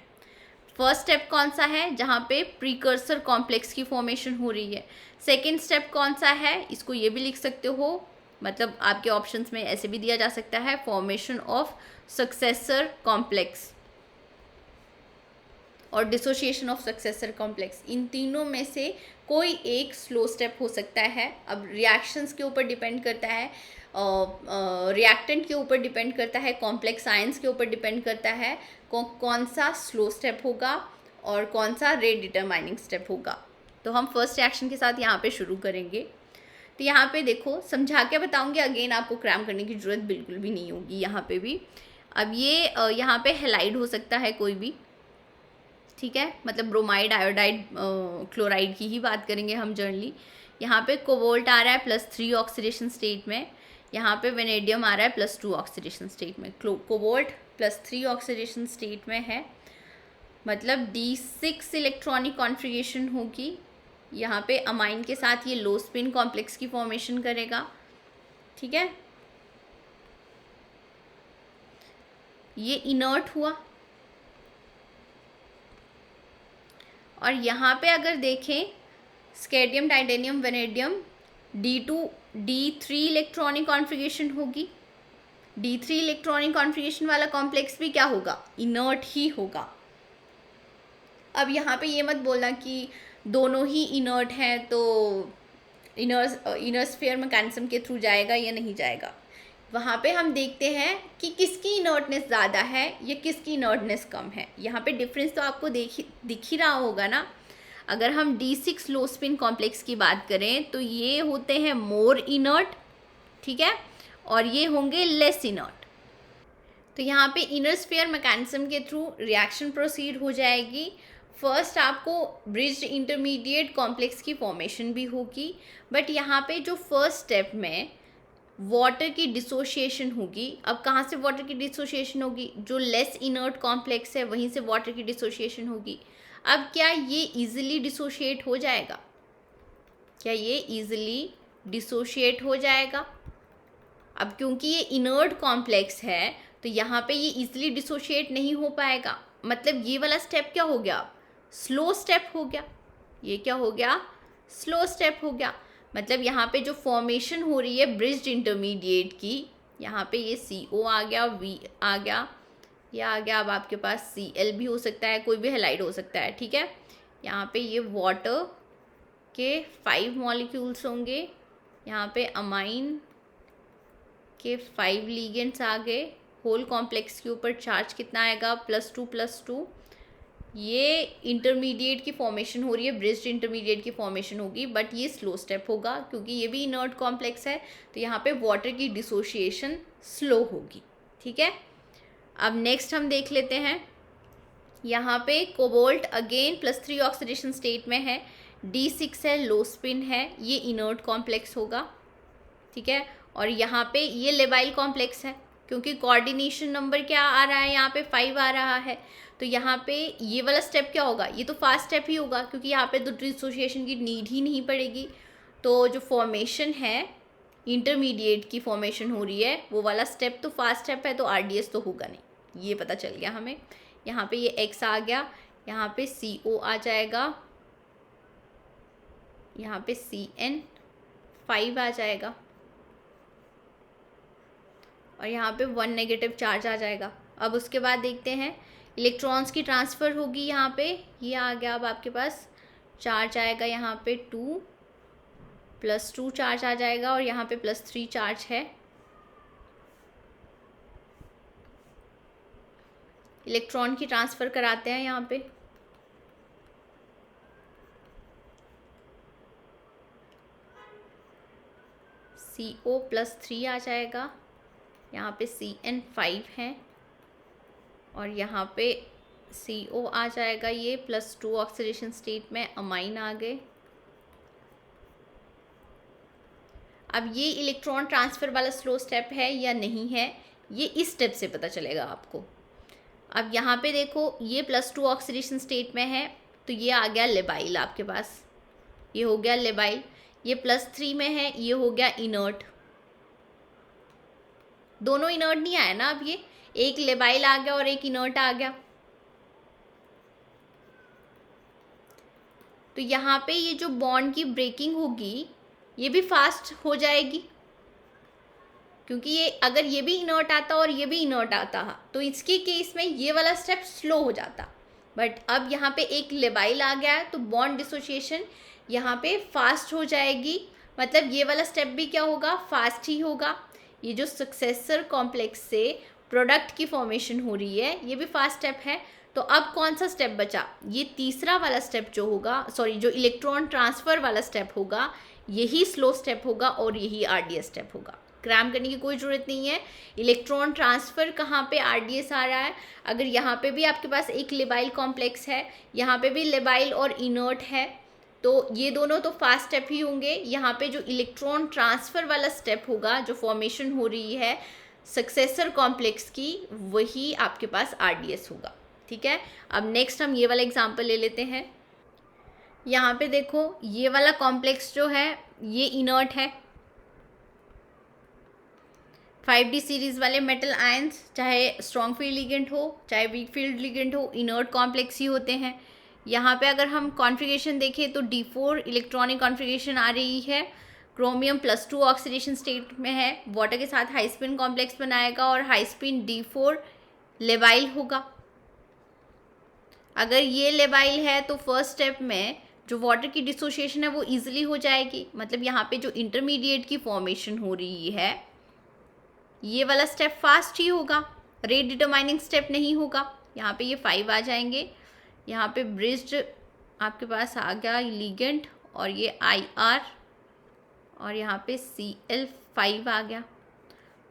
फर्स्ट स्टेप कौन सा है, जहाँ पे प्रीकर्सर कॉम्प्लेक्स की फॉर्मेशन हो रही है। सेकेंड स्टेप कौन सा है, इसको ये भी लिख सकते हो, मतलब आपके ऑप्शंस में ऐसे भी दिया जा सकता है, फॉर्मेशन ऑफ सक्सेसर कॉम्प्लेक्स और डिसोशिएशन ऑफ सक्सेसर कॉम्प्लेक्स। इन तीनों में से कोई एक स्लो स्टेप हो सकता है। अब रिएक्शंस के ऊपर डिपेंड करता है, रिएक्टेंट के ऊपर डिपेंड करता है, कॉम्प्लेक्स आयंस के ऊपर डिपेंड करता है कौन सा स्लो स्टेप होगा और कौन सा रेट डिटरमाइनिंग स्टेप होगा। तो हम फर्स्ट रिएक्शन के साथ यहाँ पे शुरू करेंगे। तो यहाँ पे देखो, समझा के बताऊँगी, अगेन आपको क्रैम करने की ज़रूरत बिल्कुल भी नहीं होगी यहाँ पे भी। अब ये यहाँ पे हैलाइड हो सकता है कोई भी, ठीक है, मतलब ब्रोमाइड, आयोडाइड, क्लोराइड की ही बात करेंगे हम जनरली। यहाँ पे कोबाल्ट आ रहा है +3 ऑक्सीडेशन स्टेट में, यहाँ पे वेनेडियम आ रहा है +2 ऑक्सीडेशन स्टेट में। कोबाल्ट +3 ऑक्सीडेशन स्टेट में है, मतलब D6 इलेक्ट्रॉनिक कॉन्फ़िगरेशन होगी। यहाँ पे अमाइन के साथ ये लो स्पिन कॉम्प्लेक्स की फॉर्मेशन करेगा, ठीक है। ये इनर्ट हुआ, और यहाँ पे अगर देखें स्केडियम, titanium, vanadium, D3 electronic configuration होगी। D3 इलेक्ट्रॉनिक कॉन्फ़िगरेशन वाला कॉम्प्लेक्स भी क्या होगा, इनर्ट ही होगा। अब यहाँ पे ये मत बोलना कि दोनों ही इनर्ट हैं तो इनर स्फीयर मैकेनिज्म के थ्रू जाएगा या नहीं जाएगा। वहाँ पे हम देखते हैं कि किसकी इनर्टनेस ज़्यादा है या किसकी इनर्टनेस कम है। यहाँ पे डिफरेंस तो आपको दिख ही रहा होगा ना। अगर हम D6 लो स्पिन कॉम्प्लेक्स की बात करें तो ये होते हैं मोर इनर्ट, ठीक है, और ये होंगे लेस इनर्ट। तो यहाँ पे इनर स्फीयर मैकेनिज्म के थ्रू रिएक्शन प्रोसीड हो जाएगी। फर्स्ट आपको ब्रिज्ड इंटरमीडिएट कॉम्प्लेक्स की फॉर्मेशन भी होगी, बट यहाँ पे जो फर्स्ट स्टेप में वाटर की डिसोशिएशन होगी। अब कहाँ से वाटर की डिसोशिएशन होगी, जो लेस इनर्ट कॉम्प्लेक्स है वहीं से वाटर की डिसोशिएशन होगी। अब क्या ये इजीली डिसोशिएट हो जाएगा, क्या ये इजीली डिसोशिएट हो जाएगा? अब क्योंकि ये इनर्ट कॉम्प्लेक्स है तो यहाँ पे ये इजीली डिसोशिएट नहीं हो पाएगा। मतलब ये वाला स्टेप क्या हो गया, स्लो स्टेप हो गया। ये क्या हो गया, स्लो स्टेप हो गया। मतलब यहाँ पे जो फॉर्मेशन हो रही है ब्रिज्ड इंटरमीडिएट की, यहाँ पे ये CO आ गया, V आ गया, ये आ गया। अब आपके पास Cl भी हो सकता है, कोई भी हैलाइड हो सकता है, ठीक है। यहाँ पे ये वाटर के 5 मॉलिक्यूल्स होंगे, यहाँ पे अमाइन के 5 लिगेंड्स आ गए। होल कॉम्प्लेक्स के ऊपर चार्ज कितना आएगा, +2+2। ये इंटरमीडिएट की फॉर्मेशन हो रही है, ब्रिज्ड इंटरमीडिएट की फॉर्मेशन होगी, बट ये स्लो स्टेप होगा क्योंकि ये भी इनर्ट कॉम्प्लेक्स है। तो यहाँ पे वाटर की डिसोशिएशन स्लो होगी, ठीक है। अब नेक्स्ट हम देख लेते हैं, यहाँ पे कोबाल्ट अगेन +3 ऑक्सीडेशन स्टेट में है, D6 है, लो स्पिन है, ये इनर्ट कॉम्प्लेक्स होगा, ठीक है। और यहाँ पे ये लेवाइल कॉम्प्लेक्स है क्योंकि कोऑर्डिनेशन नंबर क्या आ रहा है, यहाँ पे 5 आ रहा है। तो यहाँ पे ये वाला स्टेप क्या होगा, ये तो फास्ट स्टेप ही होगा क्योंकि यहाँ पे तो डिसोशिएशन की नीड ही नहीं पड़ेगी। तो जो फॉर्मेशन है इंटरमीडिएट की फॉर्मेशन हो रही है, वो वाला स्टेप तो फास्ट स्टेप है, तो RDS तो होगा नहीं, ये पता चल गया हमें। यहाँ पे ये X आ गया, यहाँ पे CO आ जाएगा, यहाँ पे CN5 आ जाएगा, और यहाँ पे 1 नेगेटिव चार्ज आ जाएगा। अब उसके बाद देखते हैं इलेक्ट्रॉन्स की ट्रांसफ़र होगी। यहाँ पे ये आ गया, अब आपके पास चार्ज आएगा, यहाँ पे 2 +2 चार्ज आ जाएगा, और यहाँ पे +3 चार्ज है। इलेक्ट्रॉन की ट्रांसफ़र कराते हैं यहाँ पे, CO +3 आ जाएगा, यहाँ पे CN5 है, और यहाँ पे CO आ जाएगा, ये +2 ऑक्सीडेशन स्टेट में अमाइन आ गए। अब ये इलेक्ट्रॉन ट्रांसफ़र वाला स्लो स्टेप है या नहीं है, ये इस स्टेप से पता चलेगा आपको। अब यहाँ पे देखो ये +2 ऑक्सीडेशन स्टेट में है, तो ये आ गया लेबाइल आपके पास, ये हो गया लेबाइल। ये +3 में है, ये हो गया इनर्ट। दोनों इनर्ट नहीं आया ना, अब ये एक लेबाइल आ गया और एक इनर्ट आ गया। तो यहाँ पे ये जो बॉन्ड की ब्रेकिंग होगी ये भी फास्ट हो जाएगी, क्योंकि ये अगर ये भी इनर्ट आता और ये भी इनर्ट आता तो इसके केस में ये वाला स्टेप स्लो हो जाता। बट अब यहाँ पे एक लेबाइल आ गया है तो बॉन्ड डिसोसिएशन यहाँ पे फास्ट हो जाएगी, मतलब ये वाला स्टेप भी क्या होगा, फास्ट ही होगा। ये जो सक्सेसर कॉम्प्लेक्स से प्रोडक्ट की फॉर्मेशन हो रही है ये भी फास्ट स्टेप है। तो अब कौन सा स्टेप बचा, ये तीसरा वाला स्टेप जो होगा, सॉरी जो इलेक्ट्रॉन ट्रांसफ़र वाला स्टेप होगा, यही स्लो स्टेप होगा और यही आरडीएस स्टेप होगा। क्रैम करने की कोई ज़रूरत नहीं है। इलेक्ट्रॉन ट्रांसफ़र कहाँ पे आरडीएस आ रहा है, अगर यहाँ पे भी आपके पास एक लेबाइल कॉम्प्लेक्स है, यहाँ पे भी लेबाइल और इनर्ट है, तो ये दोनों तो फास्ट स्टेप ही होंगे। यहाँ पे जो इलेक्ट्रॉन ट्रांसफ़र वाला स्टेप होगा, जो फॉर्मेशन हो रही है सक्सेसर कॉम्प्लेक्स की, वही आपके पास आरडीएस होगा। ठीक है, अब नेक्स्ट हम ये वाला एग्जांपल ले लेते हैं। यहाँ पे देखो ये वाला कॉम्प्लेक्स जो है ये इनर्ट है। 5D सीरीज़ वाले मेटल आयंस चाहे स्ट्रॉन्ग फील्ड लिगेंड हो चाहे वीक फील्ड लिगेंड हो, इनर्ट कॉम्प्लेक्स ही होते हैं। यहाँ पे अगर हम कॉन्फ़िगरेशन देखें तो D4 इलेक्ट्रॉनिक कॉन्फ़िगरेशन आ रही है। क्रोमियम +2 ऑक्सीडेशन स्टेट में है, वाटर के साथ हाई स्पिन कॉम्प्लेक्स बनाएगा और हाई स्पिन D4 लेबाइल होगा। अगर ये लेबाइल है तो फर्स्ट स्टेप में जो वाटर की डिसोसिएशन है वो इजीली हो जाएगी, मतलब यहाँ पे जो इंटरमीडिएट की फॉर्मेशन हो रही है ये वाला स्टेप फास्ट ही होगा, रेट डिटरमाइनिंग स्टेप नहीं होगा। यहाँ पे ये 5 आ जाएंगे, यहाँ पे ब्रिज्ड आपके पास आ गया लिगेंड और ये IR और यहाँ पे Cl5 आ गया।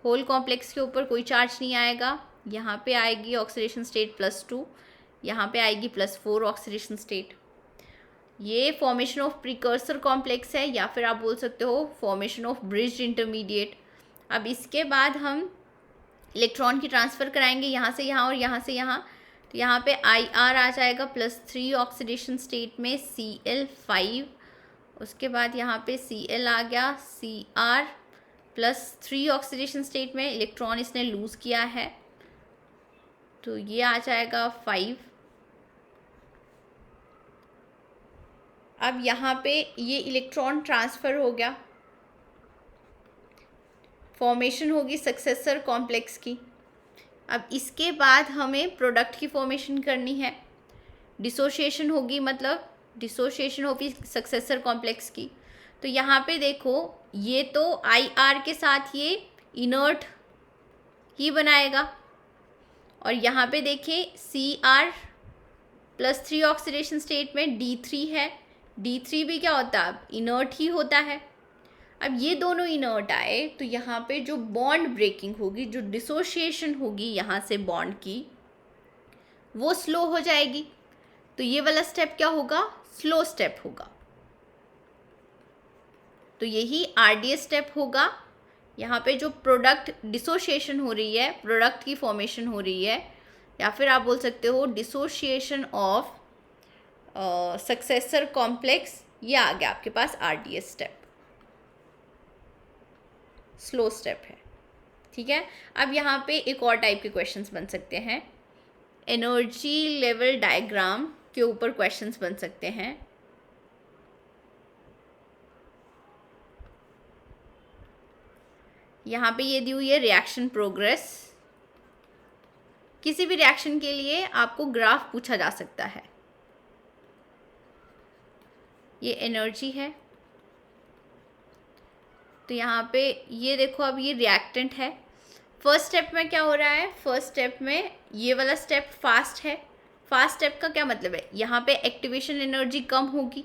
होल कॉम्प्लेक्स के ऊपर कोई चार्ज नहीं आएगा। यहाँ पे आएगी ऑक्सीडेशन स्टेट +2, यहाँ पे आएगी +4 ऑक्सीडेशन स्टेट। ये फॉर्मेशन ऑफ प्रिकर्सर कॉम्प्लेक्स है या फिर आप बोल सकते हो फॉर्मेशन ऑफ ब्रिज्ड इंटरमीडिएट। अब इसके बाद हम इलेक्ट्रॉन की ट्रांसफ़र कराएंगे यहाँ से यहाँ और यहाँ से यहाँ, तो यहाँ पे IR आ जाएगा +3 ऑक्सीडेशन स्टेट में Cl5, उसके बाद यहाँ पे Cl आ गया, Cr +3 ऑक्सीडेशन स्टेट में इलेक्ट्रॉन इसने लूज़ किया है तो ये आ जाएगा 5। अब यहाँ पे ये इलेक्ट्रॉन ट्रांसफ़र हो गया, फॉर्मेशन होगी सक्सेसर कॉम्प्लेक्स की। अब इसके बाद हमें प्रोडक्ट की फॉर्मेशन करनी है, डिसोसिएशन होगी, मतलब डिसोसिएशन होगी सक्सेसर कॉम्प्लेक्स की। तो यहाँ पे देखो ये तो IR के साथ ये इनर्ट ही बनाएगा और यहाँ पे देखें Cr +3 ऑक्सीडेशन स्टेट में D3 है, D3 भी क्या होता है, अब इनर्ट ही होता है। अब ये दोनों इनर्ट आए तो यहाँ पे जो बॉन्ड ब्रेकिंग होगी, जो डिसोसिएशन होगी यहाँ से बॉन्ड की, वो स्लो हो जाएगी। तो ये वाला स्टेप क्या होगा, स्लो स्टेप होगा। तो यही आरडीएस स्टेप होगा। यहाँ पे जो प्रोडक्ट डिसोसिएशन हो रही है, प्रोडक्ट की फॉर्मेशन हो रही है, या फिर आप बोल सकते हो डिसोसिएशन ऑफ सक्सेसर कॉम्प्लेक्स, ये आ गया आपके पास आरडीएस स्टेप, स्लो स्टेप है। ठीक है, अब यहाँ पे एक और टाइप के क्वेश्चंस बन सकते हैं, एनर्जी लेवल डायग्राम के ऊपर क्वेश्चंस बन सकते हैं। यहाँ पे ये दी हुई है रिएक्शन प्रोग्रेस। किसी भी रिएक्शन के लिए आपको ग्राफ पूछा जा सकता है। ये एनर्जी है, तो यहाँ पे ये देखो, अब ये रिएक्टेंट है। फर्स्ट स्टेप में क्या हो रहा है, फर्स्ट स्टेप में ये वाला स्टेप फास्ट है। फास्ट स्टेप का क्या मतलब है, यहाँ पे एक्टिवेशन एनर्जी कम होगी।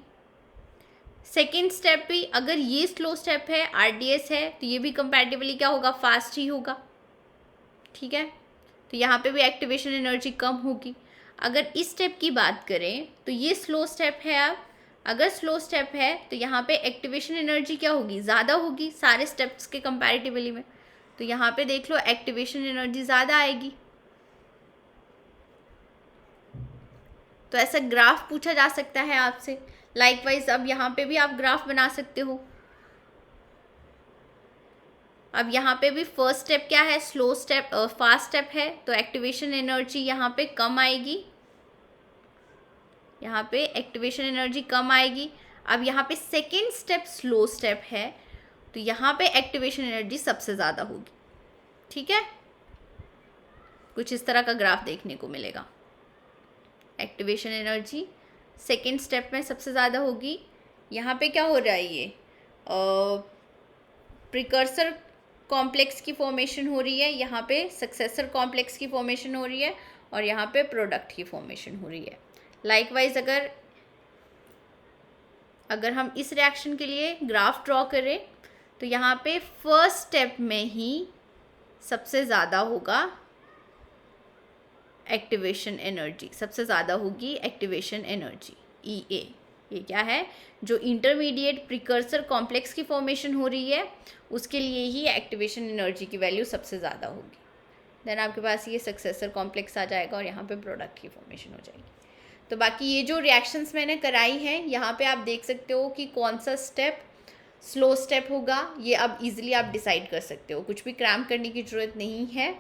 सेकेंड स्टेप भी, अगर ये स्लो स्टेप है, आरडीएस है, तो ये भी कंपैरेटिवली क्या होगा, फास्ट ही होगा। ठीक है, तो यहाँ पे भी एक्टिवेशन एनर्जी कम होगी। अगर इस स्टेप की बात करें तो ये स्लो स्टेप है। अब अगर स्लो स्टेप है तो यहाँ पे एक्टिवेशन एनर्जी क्या होगी, ज़्यादा होगी सारे स्टेप्स के कंपैरेटिवली में। तो यहाँ पे देख लो एक्टिवेशन एनर्जी ज़्यादा आएगी। तो ऐसा ग्राफ पूछा जा सकता है आपसे। लाइकवाइज अब यहाँ पे भी आप ग्राफ बना सकते हो। अब यहाँ पे भी फर्स्ट स्टेप क्या है, स्लो स्टेप, फास्ट स्टेप है, तो एक्टिवेशन एनर्जी यहाँ पे कम आएगी, यहाँ पे एक्टिवेशन एनर्जी कम आएगी। अब यहाँ पे सेकेंड स्टेप स्लो स्टेप है, तो यहाँ पे एक्टिवेशन एनर्जी सबसे ज़्यादा होगी। ठीक है, कुछ इस तरह का ग्राफ देखने को मिलेगा। एक्टिवेशन एनर्जी सेकेंड स्टेप में सबसे ज़्यादा होगी। यहाँ पे क्या हो रहा है, ये प्रिकर्सर कॉम्प्लेक्स की फॉर्मेशन हो रही है, यहाँ पे सक्सेसर कॉम्प्लेक्स की फॉर्मेशन हो रही है, और यहाँ पे प्रोडक्ट की फॉर्मेशन हो रही है। लाइकवाइज अगर हम इस रिएक्शन के लिए ग्राफ ड्रॉ करें, तो यहाँ पे फर्स्ट स्टेप में ही सबसे ज़्यादा होगा एक्टिवेशन एनर्जी, सबसे ज़्यादा होगी एक्टिवेशन एनर्जी EA। ये क्या है, जो इंटरमीडिएट प्रिकर्सर कॉम्प्लेक्स की फॉर्मेशन हो रही है उसके लिए ही एक्टिवेशन एनर्जी की वैल्यू सबसे ज़्यादा होगी। देन आपके पास ये सक्सेसर कॉम्प्लेक्स आ जाएगा और यहाँ पे प्रोडक्ट की फॉर्मेशन हो जाएगी। तो बाकी ये जो रिएक्शंस मैंने कराई हैं, यहाँ पे आप देख सकते हो कि कौन सा स्टेप स्लो स्टेप होगा, ये अब इजीली आप डिसाइड कर सकते हो, कुछ भी क्रैम करने की ज़रूरत नहीं है।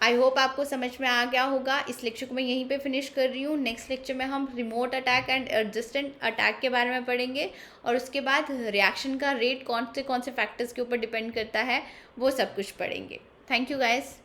आई होप आपको समझ में आ गया होगा। इस लेक्चर को मैं यहीं पे फिनिश कर रही हूँ। नेक्स्ट लेक्चर में हम remote attack and adjacent attack के बारे में पढ़ेंगे, और उसके बाद रिएक्शन का रेट कौन से फैक्टर्स के ऊपर डिपेंड करता है वो सब कुछ पढ़ेंगे। Thank you guys.